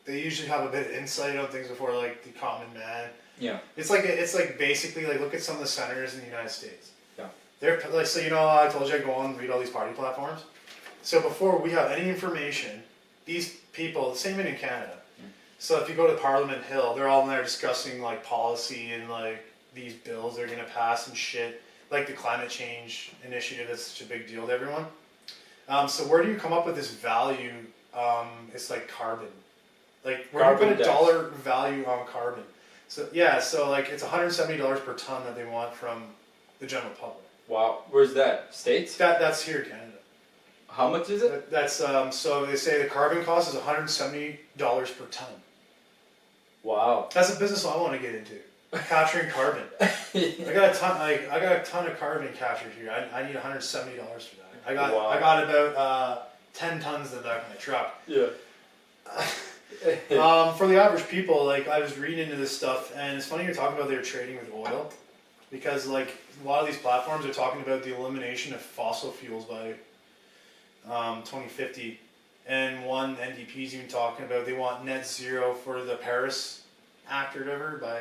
they usually have a bit of insight on things before like the common man. Yeah. It's like basically like look at some of the senators in the United States. Yeah. They're like, so you know, I told you I go on and read all these party platforms. So before we have any information, these people, same in Canada. So if you go to Parliament Hill, they're all in there discussing like policy and like these bills they're gonna pass and shit, like the climate change initiative that's such a big deal to everyone. So where do you come up with this value? It's like carbon. Like where do you Carbon put a tax. dollar value on carbon? So yeah, so like it's $170 per ton that they want from the general public. Wow. Where's that? States? That's here in Canada. How much is it? That's so they say the carbon cost is $170 per ton. Wow. That's a business I want to get into. Capturing carbon. I got a ton of carbon captured here. I need $170 for that. I got about 10 tons of that in my truck. Yeah. For the average people, like I was reading into this stuff, and it's funny you're talking about they're trading with oil, because like a lot of these platforms are talking about the elimination of fossil fuels by 2050, and one NDP is even talking about they want net zero for the Paris Act or whatever by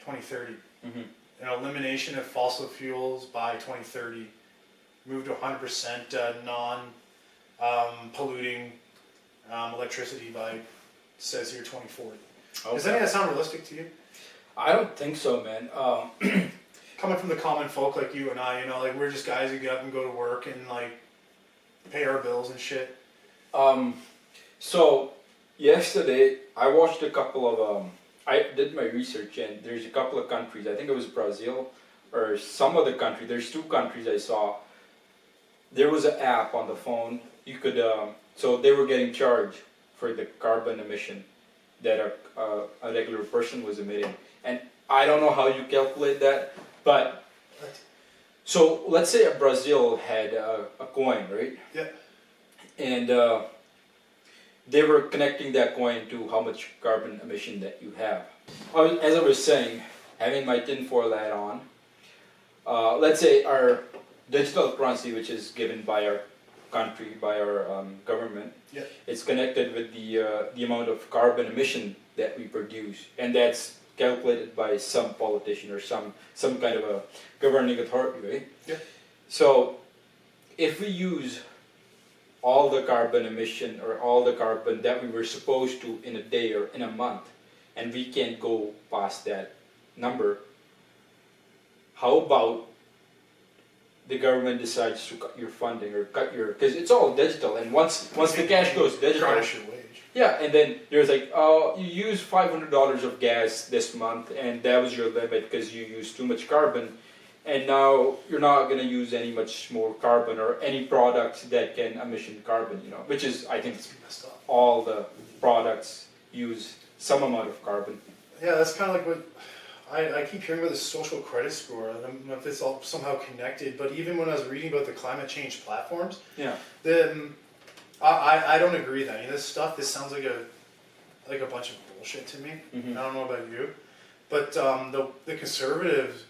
2030. Mhm. An elimination of fossil fuels by 2030, move to 100% non-polluting electricity by, says here, 2040. Does any of that sound realistic to you? I don't think so, man. Coming from the common folk like you and I, you know, like we're just guys who get up and go to work and like pay our bills and shit. So yesterday I watched a couple of I did my research, and there's a couple of countries. I think it was Brazil or some other country. There's two countries I saw. There was an app on the phone. You could so they were getting charged for the carbon emission that a regular person was emitting, and I don't know how you calculate that, but so let's say Brazil had a coin, right? Yeah. And they were connecting that coin to how much carbon emission that you have. As I was saying, having my tinfoil hat on, let's say our digital currency, which is given by our country, by our government, Yeah. it's connected with the amount of carbon emission that we produce, and that's calculated by some politician or some kind of a governing authority, right? Yeah. So if we use all the carbon emission or all the carbon that we were supposed to in a day or in a month, and we can't go past that number, how about the government decides to cut your funding or cut your, because it's all digital, and once the cash goes digital, Garnish your wage. yeah, and then there's like, oh, you used $500 of gas this month, and that was your limit because you used too much carbon, and now you're not going to use any much more carbon or any products that can emission carbon, you know, which is, I think, It's messed up. all the products use some amount of carbon. Yeah, that's kind of like what I keep hearing about the social credit score. I don't know if it's all somehow connected, but even when I was reading about the climate change platforms, Yeah. I don't agree that. I mean, this sounds like a bunch of bullshit to me. Mhm. I don't know about you, but the Conservative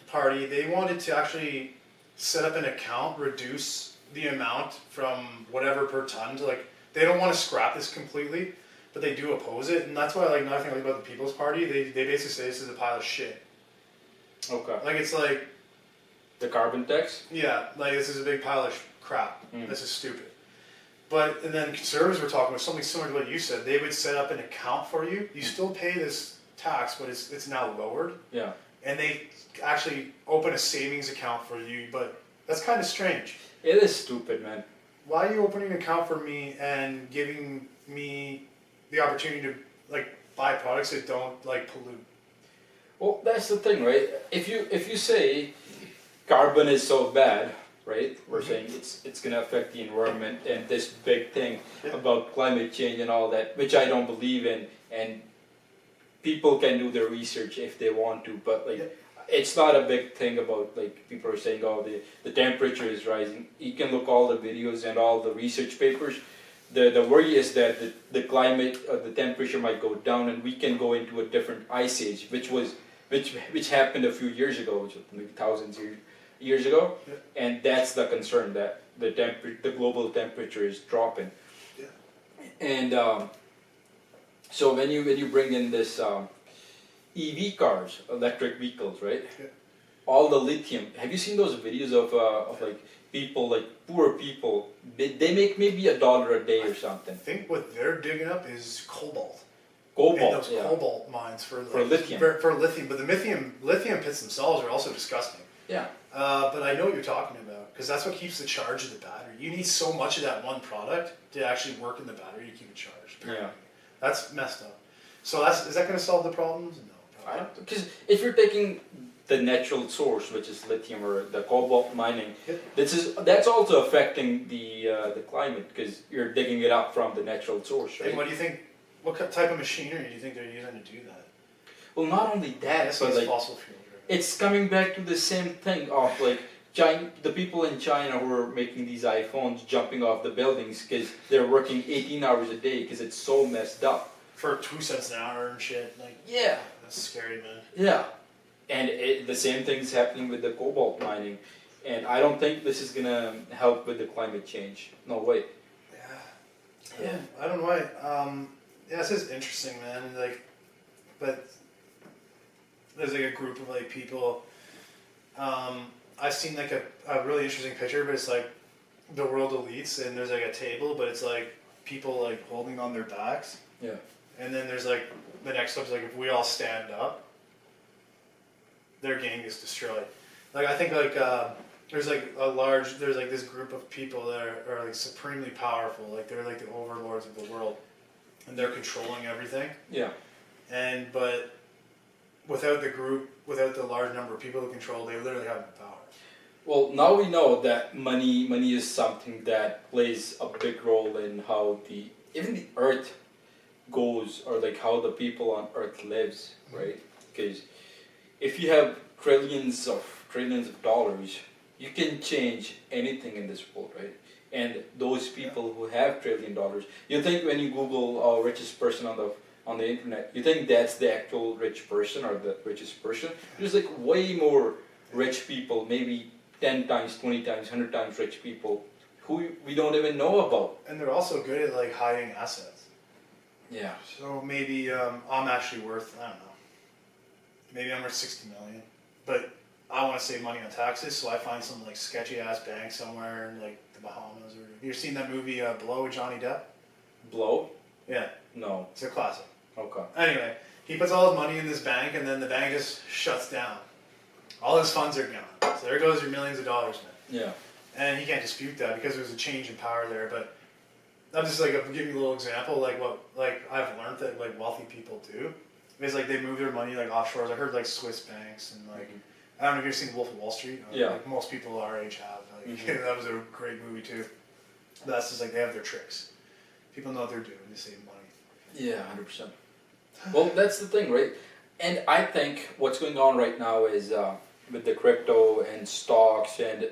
Party, they wanted to actually set up an account, reduce the amount from whatever per ton to like, they don't want to scrap this completely, but they do oppose it, and that's why like another thing I like about the People's Party, they basically say this is a pile of shit. Okay. Like it's like, The carbon tax? yeah, like this is a big pile of crap. Mm. This is stupid. But and then Conservatives were talking about something similar to what you said. They would set up an account for you. You still pay this tax, but it's now lowered. Yeah. And they actually open a savings account for you, but that's kind of strange. It is stupid, man. Why are you opening an account for me and giving me the opportunity to like buy products that don't like pollute? Well, that's the thing, right? If you say carbon is so bad, right? We're saying it's gonna affect the environment and this big thing about climate change and all that, which I don't believe in. And people can do their research if they want to, but like it's not a big thing about like people are saying, oh, the temperature is rising. You can look all the videos and all the research papers. The worry is that the climate, the temperature might go down, and we can go into a different ice age, which happened a few years ago, which was maybe years ago, and that's the concern, that the global temperature is dropping. And so when you bring in this EV cars, electric vehicles, right? All the lithium. Have you seen those videos of like people, like poor people? They make maybe $1 a day or something. I think what they're digging up is cobalt. Cobalt, And those yeah. cobalt mines for lithium. For lithium, but the lithium pits themselves are also disgusting. Yeah. But I know what you're talking about, because that's what keeps the charge of the battery. You need so much of that one product to actually work in the battery to keep it charged. Yeah. That's messed up. So is that going to solve the problems? No. I don't, because if you're taking the natural source, which is lithium or the cobalt mining, that's also affecting the climate, because you're digging it up from the natural source, right? And what do you think? What type of machinery do you think they're using to do that? Well, not only that, but like fossil fuels. Right? it's coming back to the same thing of like the people in China who are making these iPhones jumping off the buildings because they're working 18 hours a day because it's so messed up. For 2 cents an hour and shit. Like, yeah. That's scary, man. Yeah. And the same thing's happening with the cobalt mining. And I don't think this is going to help with the climate change. No way. Yeah. I don't know why. Yeah, this is interesting, man. Like, but there's like a group of like people. I've seen like a really interesting picture, but it's like the world elites, and there's like a table, but it's like people like holding on their backs. Yeah. And then there's like the next step's like if we all stand up, their gang is destroyed. Like I think like there's like there's like this group of people that are like supremely powerful. Like they're like the overlords of the world, and they're controlling everything. Yeah. But without the large number of people who control, they literally have no power. Well, now we know that money is something that plays a big role in how even the earth goes, or like how the people on earth lives, right? Because if you have trillions of dollars, you can change anything in this world, right? And those people who have $1 trillion, you think when you Google richest person on the internet, you think that's the actual rich person or the richest person? There's like way more rich people, maybe 10 times, 20 times, 100 times rich people who we don't even know about. And they're also good at like hiding assets. Yeah. So maybe I'm actually worth, I don't know, maybe I'm worth 60 million, but I want to save money on taxes, so I find some like sketchy ass bank somewhere in like the Bahamas. Or you seen that movie Blow with Johnny Depp? Blow? Yeah. No. It's a classic. Okay. Anyway, he puts all his money in this bank, and then the bank just shuts down. All his funds are gone. So there goes your millions of dollars, man. Yeah. And he can't dispute that because there's a change in power there. But I'm just like, I'll give you a little example, like what like I've learned that like wealthy people do. It's like they move their money like offshore. I heard like Swiss banks and like I don't know if you've seen Wolf of Wall Street. Yeah. Like most people our age have. Like, that was a great movie too. But that's just like they have their tricks. People know what they're doing to save money. Yeah, 100%. Well, that's the thing, right? And I think what's going on right now is with the crypto and stocks and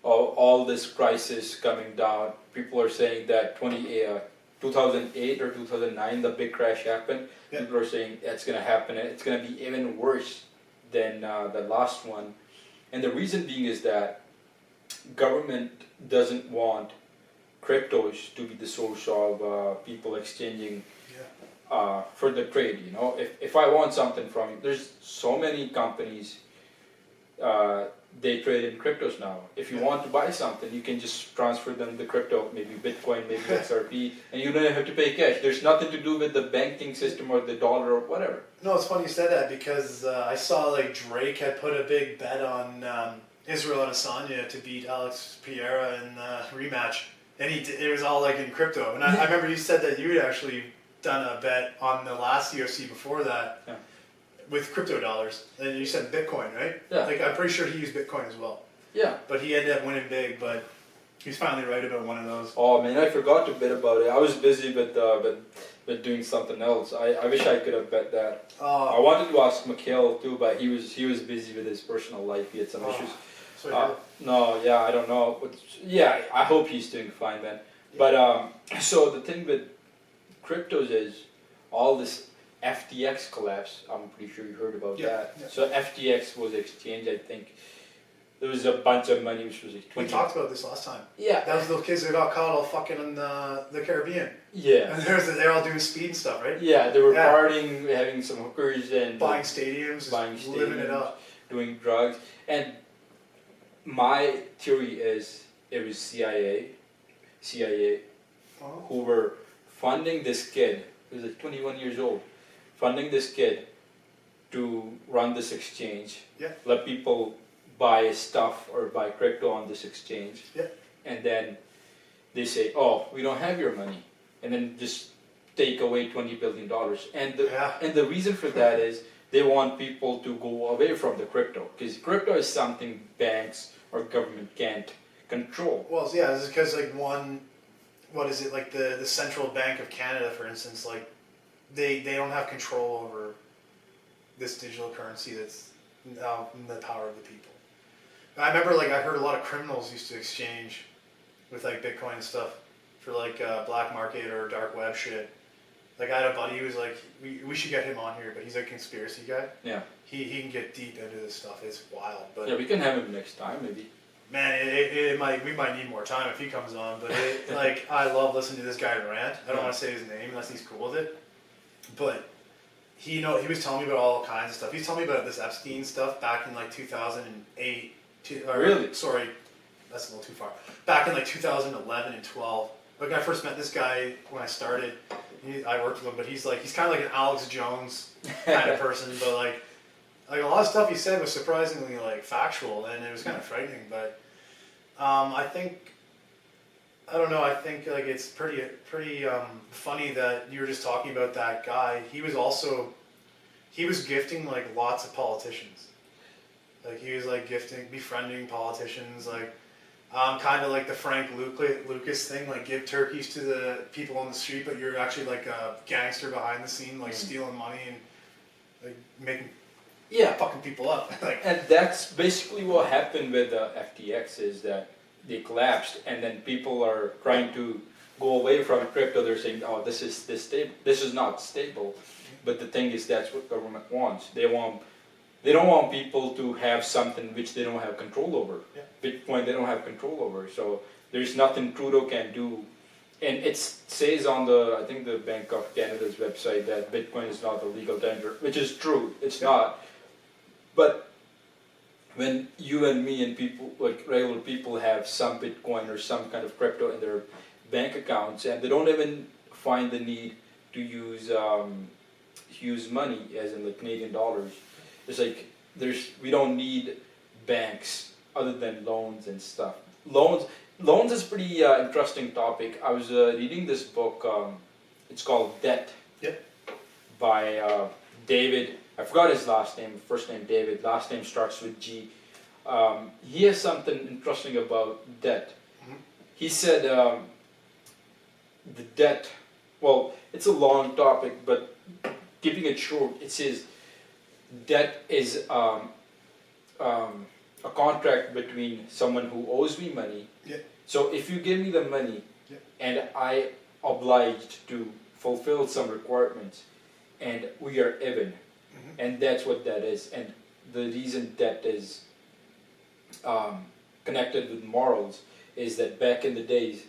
all this crisis coming down, people are saying that 2008 or 2009, the big crash happened. Yeah. People are saying that's going to happen, and it's going to be even worse than the last one. And the reason being is that government doesn't want cryptos to be the source of people exchanging for the trade. You know, if I want something from you, there's so many companies they trade in cryptos now. If you want to buy something, you can just transfer them the crypto, maybe Bitcoin, maybe XRP, and you don't have to pay cash. There's nothing to do with the banking system or the dollar or whatever. No, it's funny you said that because I saw like Drake had put a big bet on Israel Adesanya to beat Alex Pereira in the rematch, and it was all like in crypto. And I remember you said that you had actually done a bet on the last UFC before that. Yeah. With crypto dollars, and you said Bitcoin, right? Yeah. Like I'm pretty sure he used Bitcoin as well. Yeah. But he ended up winning big. But he's finally right about one of those. Oh man, I forgot to bet about it. I was busy with doing something else. I wish I could have bet that. I wanted to ask Mikhail too, but he was busy with his personal life. He had some issues. So No, yeah, I don't know. But yeah, I hope he's doing fine, man. But so the thing with cryptos is all this FTX collapse. I'm pretty sure you heard about that. Yeah. So FTX was exchange, I think. There was a bunch of money, which was like we 20. talked about this last time. Yeah. That was those kids that got caught all fucking in the Caribbean. Yeah. And they're all doing speed and stuff, right? Yeah, they were Yeah. partying, having some hookers and Buying stadiums, just living it up. doing drugs. And my theory is it was CIA Oh. who were funding this kid, who was like 21 years old, funding this kid to run this exchange, Yeah. let people buy stuff or buy crypto on this exchange, Yeah. and then they say, oh, we don't have your money, and then just take away $20 billion. And the reason for that is they want people to go away from the crypto, because crypto is something banks or government can't control. Well, yeah, it's because like what is it, like the Central Bank of Canada, for instance, like they don't have control over this digital currency that's now in the power of the people. I remember like I heard a lot of criminals used to exchange with like Bitcoin and stuff for like black market or dark web shit. Like I had a buddy who was like, we should get him on here, but he's a conspiracy guy. Yeah. He can get deep into this stuff. It's wild. But Yeah, we can have him next time, maybe. man, we might need more time if he comes on. But like I love listening to this guy rant. I don't want to say his name unless he's cool with it. But he was telling me about all kinds of stuff. He's telling me about this Epstein stuff back in like 2008. Really? Sorry, that's a little too far. Back in like 2011 and 12. Like I first met this guy when I started. I worked with him, but he's kind of like an Alex Jones kind of person. But like a lot of stuff he said was surprisingly like factual, and it was kind of frightening. But I think I don't know. I think like it's pretty funny that you were just talking about that guy. He was gifting like lots of politicians. Like he was like befriending politicians, like kind of like the Frank Lucas thing, like give turkeys to the people on the street, but you're actually like a gangster behind the scene, like stealing money and like making fucking people up. Like, and that's basically what happened with FTX is that they collapsed, and then people are trying to go away from crypto. They're saying, "Oh, this is not stable." But the thing is, that's what government wants. They don't want people to have something which they don't have control over. Yeah. Bitcoin, they don't have control over. So there's nothing Trudeau can do. And it says on I think the Bank of Canada's website that Bitcoin is not a legal tender, which is true. It's not. But when you and me and people, like regular people, have some Bitcoin or some kind of crypto in their bank accounts, and they don't even find the need to use money, as in like Canadian dollars. It's like we don't need banks other than loans and stuff. Loans is pretty interesting topic. I was reading this book. It's called Debt. Yep. By David. I forgot his last name. First name David. Last name starts with G. He has something interesting about debt. Mm-hmm. He said the debt. Well, it's a long topic, but keeping it short, it says debt is a contract between someone who owes me money. Yeah. So if you give me the money, yeah, and I obliged to fulfill some requirements, and we are even, and that's what that is. And the reason debt is connected with morals is that back in the days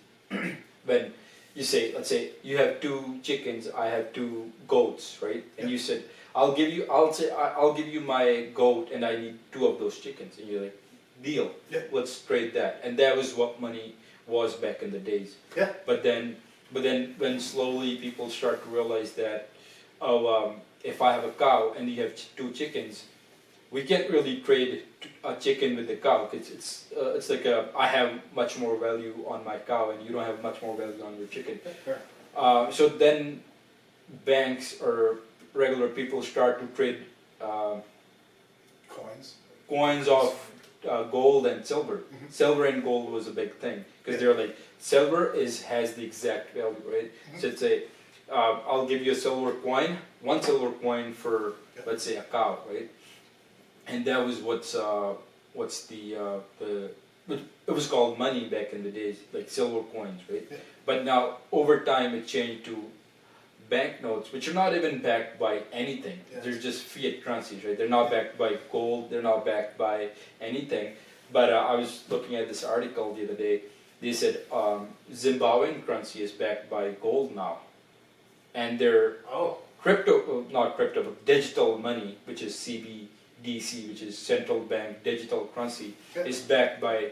when you say, let's say you have 2 chickens, I have 2 goats, right? And you said, I'll give you my goat, and I need 2 of those chickens. And you're like, deal. Yeah. Let's trade that. And that was what money was back in the days. Yeah. But then when slowly people start to realize that, if I have a cow and you have 2 chickens, we can't really trade a chicken with the cow. It's like I have much more value on my cow, and you don't have much more value on your chicken. Sure. So then banks or regular people start to trade Coins. coins of gold and silver. Mhm. Silver and gold was a big thing because they're like silver has the exact value, right? So it's I'll give you a silver coin, one silver coin for let's say a cow, right? And that was what's the it was called money back in the days, like silver coins, right? Yeah. But now over time it changed to banknotes, which are not even backed by anything. Yeah. They're just fiat currencies, right? They're not backed by gold. They're not backed by anything. But I was looking at this article the other day. They said Zimbabwean currency is backed by gold now, and their Oh, not crypto, but digital money, which is CBDC, which is central bank digital currency, okay. is backed by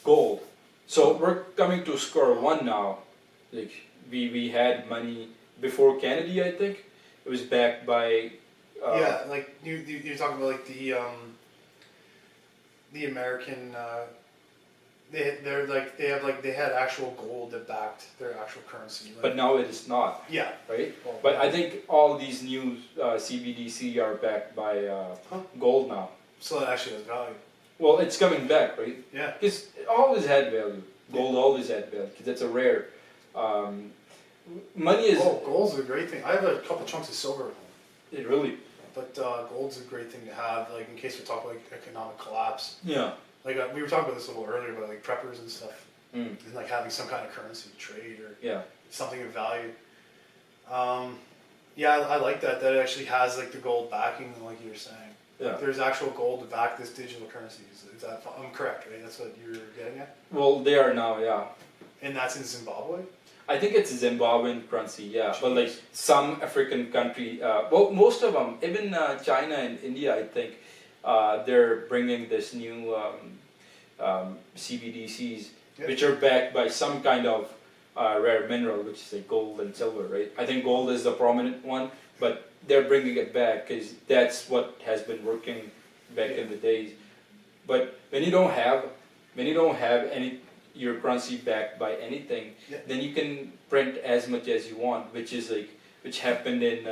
gold. So we're coming to square one now. Like we had money before Kennedy, I think. It was backed by Yeah, like you're talking about like the American. They had actual gold that backed their actual currency. Like, but now it is not, yeah, right? well, But I think all these new CBDC are backed by gold now. so that actually has value. Well, it's coming back, right? Yeah, Because it always had value. Gold always had value because it's a rare. Money is gold's a great thing. I have a couple chunks of silver at home, it really but gold's a great thing to have, like in case we talk like economic collapse. yeah. Like we were talking about this a little earlier about like preppers and stuff, Mm, and like having some kind of currency to trade or yeah. something of value. Yeah, I like that. That it actually has like the gold backing, like you were saying. Yeah. There's actual gold to back this digital currency. Is that I'm correct, right? That's what you're getting at. Well, they are now, yeah. And that's in Zimbabwe. I think it's Zimbabwean currency, yeah. But like Jeez. some African country, well, most of them, even China and India, I think, they're bringing this new CBDCs, Yeah. which are backed by some kind of rare mineral, which is like gold and silver, right? I think gold is the prominent one, but they're bringing it back because that's what has been working back in the days. But when you don't have any your currency backed by anything, Yeah. then you can print as much as you want, which happened in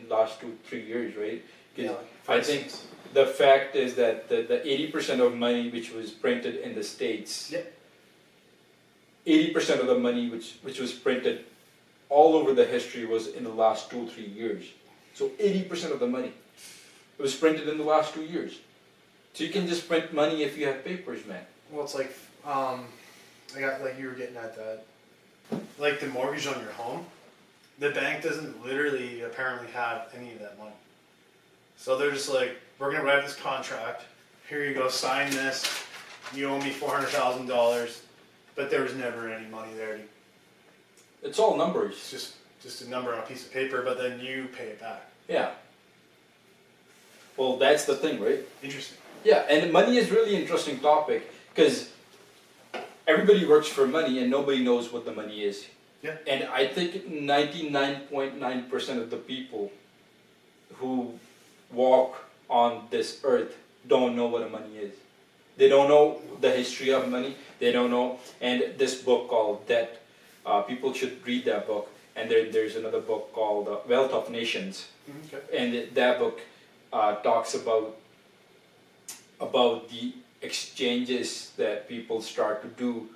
last 2-3 years, right? 'Cause Yeah, like I think the fact is that the 80% of money which was printed in the States, Yeah. 80% of the money which was printed all over the history was in the last 2-3 years. So 80% of the money was printed in the last 2 years. So you can just print money if you have papers, man. Well, it's like I got like you were getting at that, like the mortgage on your home. The bank doesn't literally apparently have any of that money. So they're just like, we're gonna write this contract. Here you go, sign this. You owe me $400,000, but there was never any money there. It's all It's numbers. just a number on a piece of paper, but then you pay it back. Yeah. Well, that's the thing, right? Interesting. Yeah, and money is really interesting topic because everybody works for money and nobody knows what the money is. Yeah. And I think 99.9% of the people who walk on this earth don't know what a money is. They don't know the history of money. They don't know. And this book called Debt, people should read that book. And there's another book called Wealth of Nations. Okay. And that book talks about the exchanges that people start to do,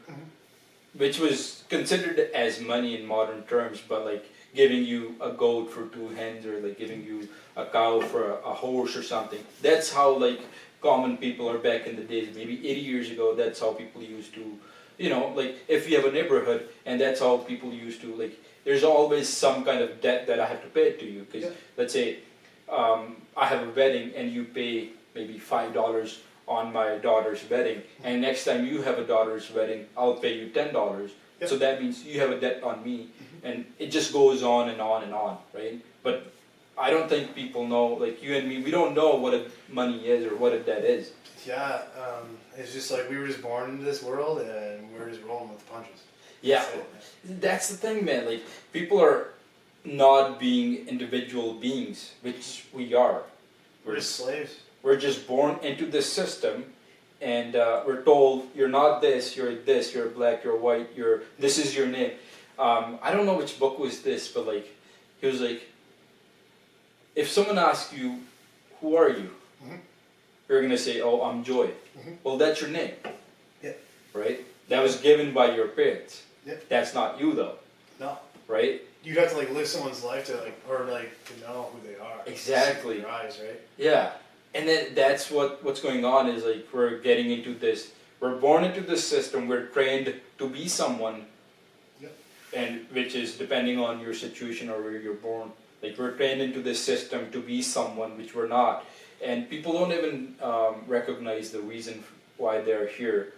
which was considered as money in modern terms, but like giving you a goat for 2 hens or like giving you a cow for a horse or something. That's how like common people are back in the days, maybe 80 years ago. That's how people used to, like if you have a neighborhood and that's how people used to, like there's always some kind of debt that I have to pay to you because let's say I have a wedding and you pay maybe $5 on my daughter's wedding, and next time you have a daughter's wedding, I'll pay you $10. Yeah. So that means you have a debt on me, and it just goes on and on and on, right? But I don't think people know, like you and me, we don't know what a money is or what a debt is. Yeah, it's just like we were just born into this world and we're just rolling with the punches. Yeah, That's it. that's the thing, man. Like people are not being individual beings, which we are. We're just slaves. We're just born into this system, and we're told you're not this, you're black, you're white, this is your name. I don't know which book was this, but like, he was like, if someone asks you, who are you? Mhm. you're gonna say, "Oh, I'm Joy." Mhm. Well, that's your name. Yeah. Right. That was given by your parents. Yeah. That's not you though. No. Right. You'd have to like live someone's life to like, or like to know who they are. Exactly. See in their eyes, right? Yeah. And then that's what's going on is like we're getting into this. We're born into this system. We're trained to be someone. Yep. And which is depending on your situation or where you're born. Like we're trained into this system to be someone which we're not, and people don't even recognize the reason why they're here.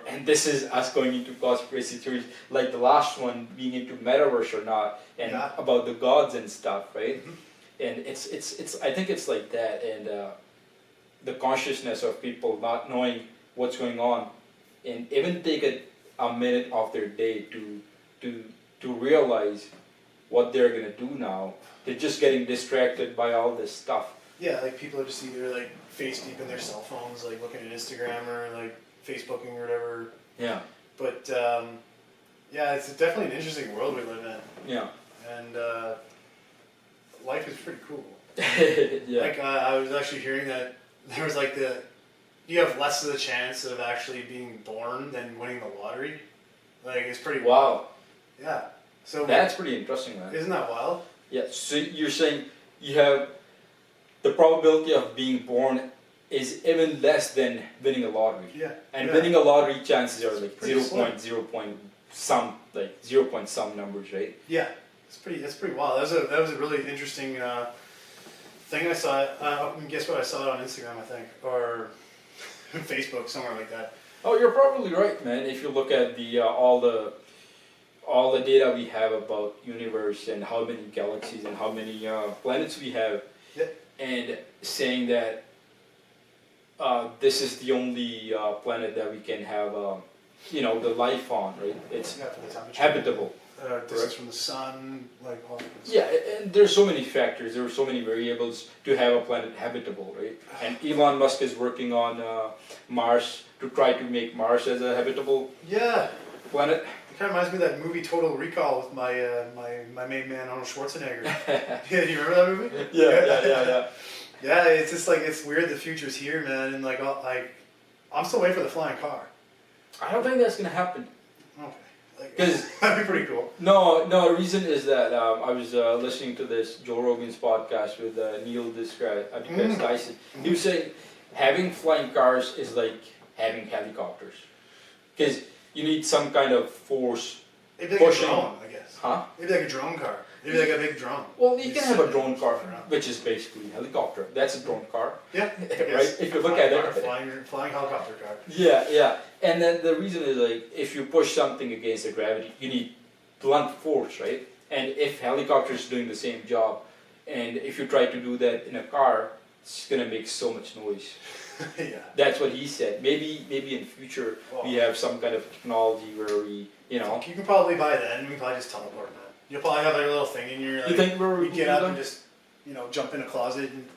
And this is us going into conspiracy theories, like the last one being into metaverse or not, and Yeah. about the gods and stuff, right? Mhm. And it's I think it's like that, and the consciousness of people not knowing what's going on, and even take a minute of their day to realize what they're gonna do now. They're just getting distracted by all this stuff. Yeah, like people are just either like face deep in their cell phones, like looking at Instagram or like Facebooking or whatever. Yeah. But yeah, it's definitely an interesting world we live in, Yeah. and life is pretty cool. Yeah. Like I was actually hearing that there was like you have less of the chance of actually being born than winning the lottery. Like it's pretty wild. Wow. Yeah. So That's pretty interesting, man. isn't that wild? Yeah. So you're saying you have the probability of being born is even less than winning a lottery. Yeah. And yeah. winning a lottery chances are like Pretty 0 point some, like 0 point some numbers, right? Yeah, that's pretty wild. That was a really interesting thing I saw. Guess what? I saw it on Instagram, I think, or Facebook, somewhere like that. Oh, you're probably right, man. If you look at the all the data we have about universe and how many galaxies and how many planets we have, Yeah. and saying that this is the only planet that we can have, the life on, right? It's Yeah, for the temperature. habitable. Distance from the sun, like all that. Yeah, and there's so many factors. There are so many variables to have a planet habitable, right? And Elon Musk is working on Mars to try to make Mars as a habitable Yeah, planet. it kind of reminds me of that movie Total Recall with my main man Arnold Schwarzenegger. Yeah, do you remember that movie? Yeah. Yeah, it's just like it's weird. The future's here, man, and like I'm still waiting for the flying car. I don't think that's gonna happen. Okay, like 'Cause- that'd be pretty cool. No. The reason is that I was listening to this Joe Rogan's podcast with Neil deGrasse Tyson. He was saying having flying cars is like having helicopters, because you need some kind of force. Maybe like Pushing. a drone, I guess. Huh? Maybe like a drone car. Maybe like a big drone. Well, you can have a sit drone car, around. which is basically a helicopter. That's a drone car. Yeah, I guess. Right? If you look Flying at car, it. flying helicopter car. Yeah. And then the reason is like if you push something against the gravity, you need blunt force, right? And if helicopters doing the same job, and if you try to do that in a car, it's gonna make so much noise. Yeah. That's what he said. Maybe in the future we have some kind of technology where we, You can probably by then we can probably just teleport, man. You'll probably have like a little thing in your. Like, You think we're you get up and just jump in a closet and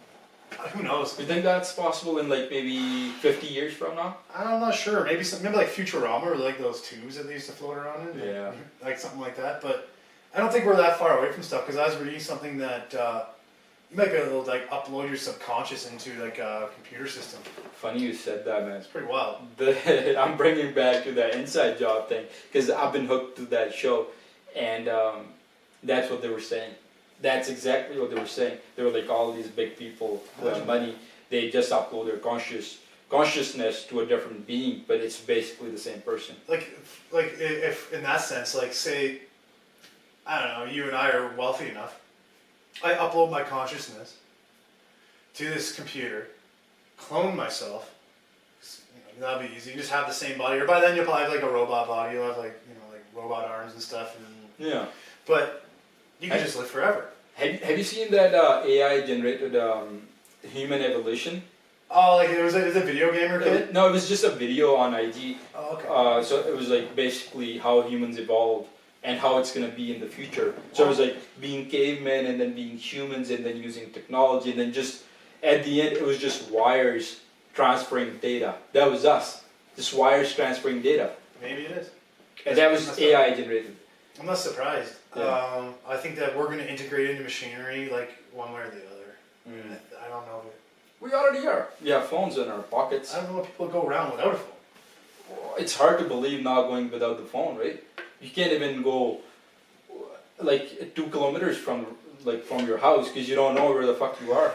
who knows? You think that's possible in like maybe 50 years from now? I'm not sure. Maybe like Futurama or like those tubes that they used to float around in. Yeah. Like something like that. But I don't think we're that far away from stuff because I was reading something that you might be able to like upload your subconscious into like a computer system. Funny you said that, man. It's pretty wild. I'm bringing back to that Inside Job thing because I've been hooked to that show, and that's what they were saying. That's exactly what they were saying. They were like all these big people who have money. They just upload their consciousness to a different being, but it's basically the same person. Like if in that sense, like say, I don't know, you and I are wealthy enough. I upload my consciousness to this computer, clone myself. That'll be easy. You just have the same body, or by then you'll probably have like a robot body. You'll have like robot arms and stuff. Yeah. But you can just live forever. Have you seen that AI generated human evolution? Oh, like it was a video game or kid? No, it was just a video on IG. Oh, okay. So it was like basically how humans evolved and how it's gonna be in the future. So it was like being cavemen and then being humans and then using technology and then just at the end it was just wires transferring data. That was us. Just wires transferring data. Maybe it is. And that was AI generated. I'm not surprised. Yeah. I think that we're going to integrate into machinery like one way or the other. I don't know. We already are. We have phones in our pockets. I don't know what people go around without a phone. It's hard to believe not going without the phone, right? You can't even go like 2 kilometers from your house because you don't know where the fuck you are.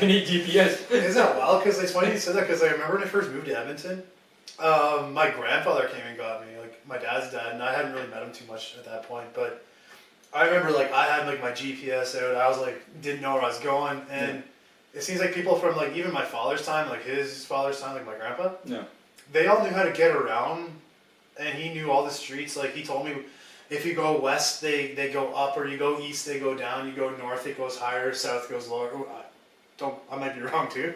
You need GPS. Isn't that wild? Because it's funny you said that because I remember when I first moved to Edmonton, my grandfather came and got me, like my dad's dad, and I hadn't really met him too much at that point, but I remember like I had like my GPS out, I was like, didn't know where I was going, and it seems like people from like even my father's time, like his father's time, like my grandpa, Yeah. they all knew how to get around, and he knew all the streets. Like he told me, if you go west, they go up, or you go east, they go down. You go north, it goes higher. South goes lower. I might be wrong too,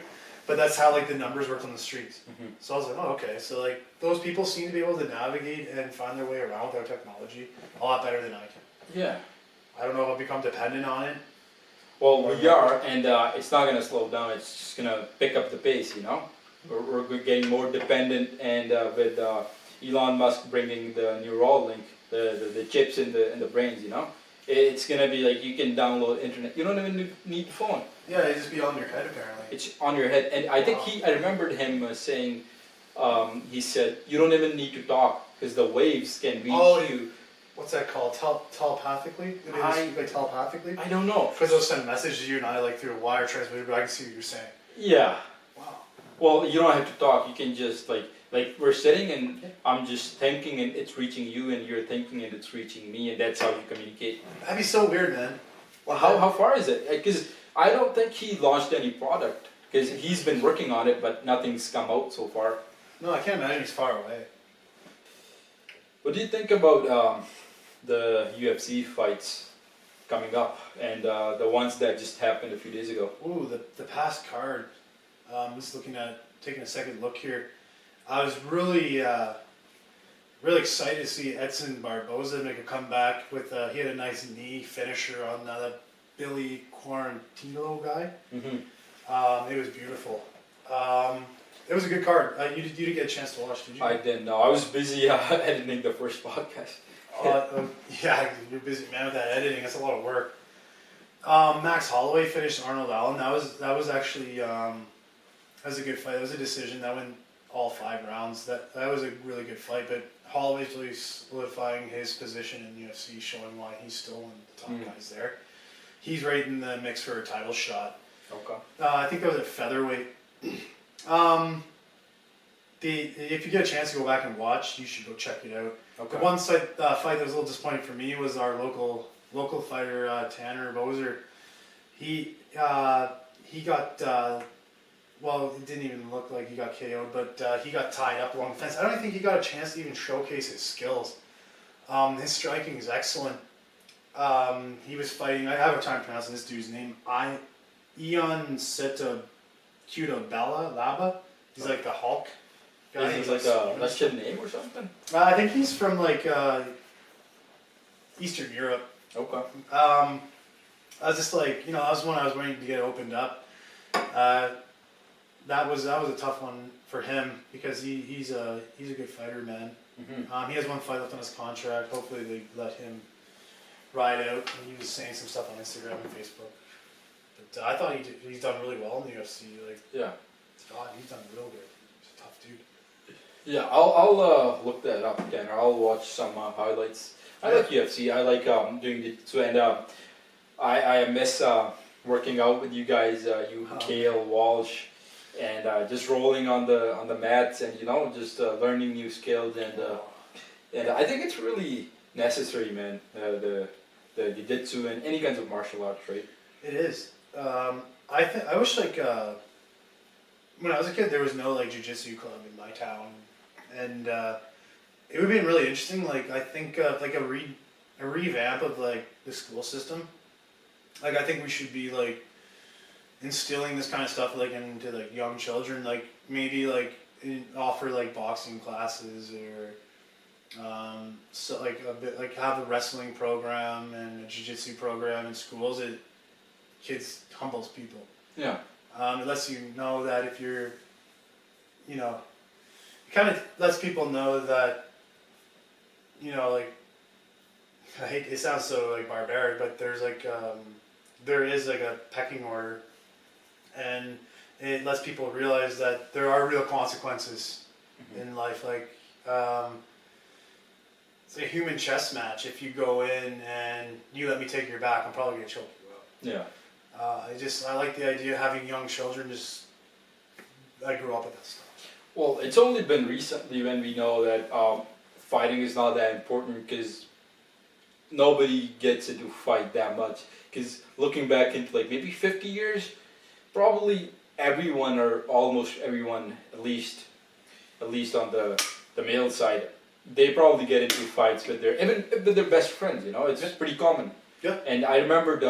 but that's how like the numbers worked on the streets. Mm-hmm. So I was like, oh okay. So like those people seem to be able to navigate and find their way around without technology a lot better than I can. Yeah. I don't know if I'll become dependent on it. Well, we are, and it's not gonna slow down. It's just gonna pick up the pace. You know, we're getting more dependent, and with Elon Musk bringing the Neuralink, the chips in the brains. You know, it's gonna be like you can download internet. You don't even need the phone. Yeah, it just be on your head apparently. It's on your head, and I think I remembered him saying, he said you don't even need to talk because the waves can reach you. What's that called? Telepathically? Do they speak like telepathically? I don't know. Because they'll send messages to you and I like through a wire transmitter, but I can see what you're saying. Yeah. Wow. Well, you don't have to talk. You can just like we're sitting and I'm just thinking and it's reaching you, and you're thinking and it's reaching me, and that's how you communicate. That'd be so weird, man. Well, how far is it? Because I don't think he launched any product because he's been working on it, but nothing's come out so far. No, I can't imagine he's far away. What do you think about the UFC fights coming up and the ones that just happened a few days ago? Ooh, the past card. Just looking at, taking a second look here. I was really excited to see Edson Barboza make a comeback with, he had a nice knee finisher on that Billy Quarantino guy. Mm-hmm. It was beautiful. It was a good card. You didn't get a chance to watch, did you? I didn't know. I was busy editing the first podcast. Yeah, you're a busy man with that editing. That's a lot of work. Max Holloway finished Arnold Allen. That was actually that was a good fight. That was a decision that went all 5 rounds. That was a really good fight. But Holloway's really solidifying his position in UFC, showing why he's still one of the top guys there. He's right in the mix for a title shot. Okay. I think that was at featherweight. If you get a chance to go back and watch, you should go check it out. Okay. The one fight that was a little disappointing for me was our local fighter Tanner Boser. He got well, it didn't even look like he got KO'd, but he got tied up along the fence. I don't think he got a chance to even showcase his skills. His striking is excellent. He was fighting. I have a time pronouncing this dude's name. Ion Seta Cutabella Laba. He's like the Hulk guy. Is he like a Russian name or something? I think he's from like Eastern Europe. Okay. I was just like, that was one I was waiting to get opened up. That was a tough one for him because he's a good fighter, man. Mm-hmm. He has one fight left on his contract. Hopefully they let him ride out. He was saying some stuff on Instagram and Facebook. But I thought he's done really well in the UFC. Like, Yeah. God, he's done real good. He's a tough dude. Yeah, I'll look that up again, or I'll watch some highlights. I like UFC. I like doing jiu-jitsu, and I miss working out with you guys. Kale, Walsh, and just rolling on the mats, and just learning new skills, and I think it's really necessary, man. The jiu-jitsu and any kinds of martial arts, right? It is. I wish like when I was a kid there was no like jiu-jitsu club in my town, and it would have been really interesting. Like I think like a revamp of like the school system. Like I think we should be like instilling this kind of stuff like into like young children. Like maybe like offer like boxing classes or so like a bit like have a wrestling program and a jiu-jitsu program in schools. It kids humbles people. Yeah. It lets you know that if you're, it kind of lets people know that, like, I hate, it sounds so like barbaric, but there's like, there is like a pecking order, and it lets people realize that there are real consequences in life. Like, it's a human chess match. If you go in and you let me take your back, I'm probably gonna choke you out. Yeah. I like the idea of having young children just. I grew up with that stuff. Well, it's only been recently when we know that fighting is not that important because nobody gets to fight that much. Because looking back into like maybe 50 years, probably everyone or almost everyone, at least on the male side, they probably get into fights with even with their best friends. You know, it's pretty common. Yeah. And I remembered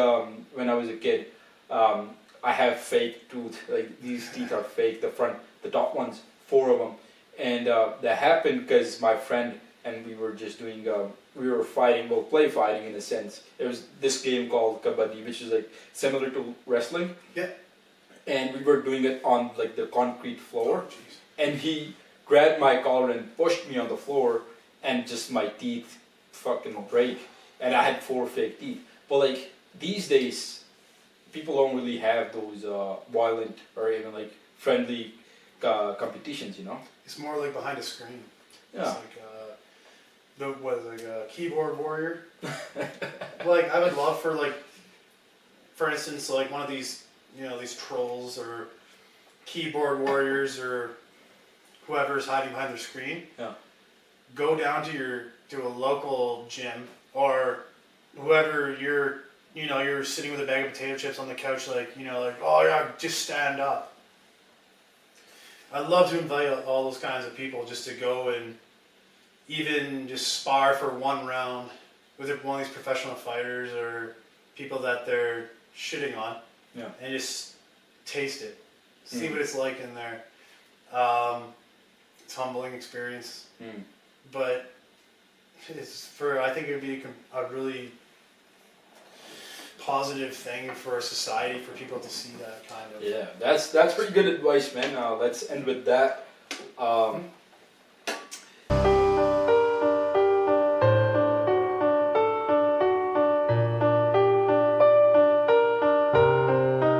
when I was a kid, I have fake teeth. Like these teeth are fake. The top ones, 4 of them, and that happened because my friend and we were just doing. We were fighting, well, play fighting in a sense. It was this game called Kabaddi, which is like similar to wrestling. Yeah. And we were doing it on like the concrete floor. Oh, jeez. And he grabbed my collar and pushed me on the floor, and just my teeth fucking break. And I had 4 fake teeth. But like these days, people don't really have those violent or even like friendly competitions, you know? It's more like behind a screen. Yeah. It's like a keyboard warrior. Like I would love for instance, like one of these, these trolls or keyboard warriors or whoever's hiding behind their screen. Yeah. Go down to a local gym or whoever you're sitting with a bag of potato chips on the couch, like oh yeah, just stand up. I'd love to invite all those kinds of people just to go and even just spar for 1 round with one of these professional fighters or people that they're shitting on. Yeah. And just taste it. See what it's like in there. It's a humbling experience. But I think it would be a really positive thing for society for people to see that kind of. Yeah, that's pretty good advice, man. Let's end with that.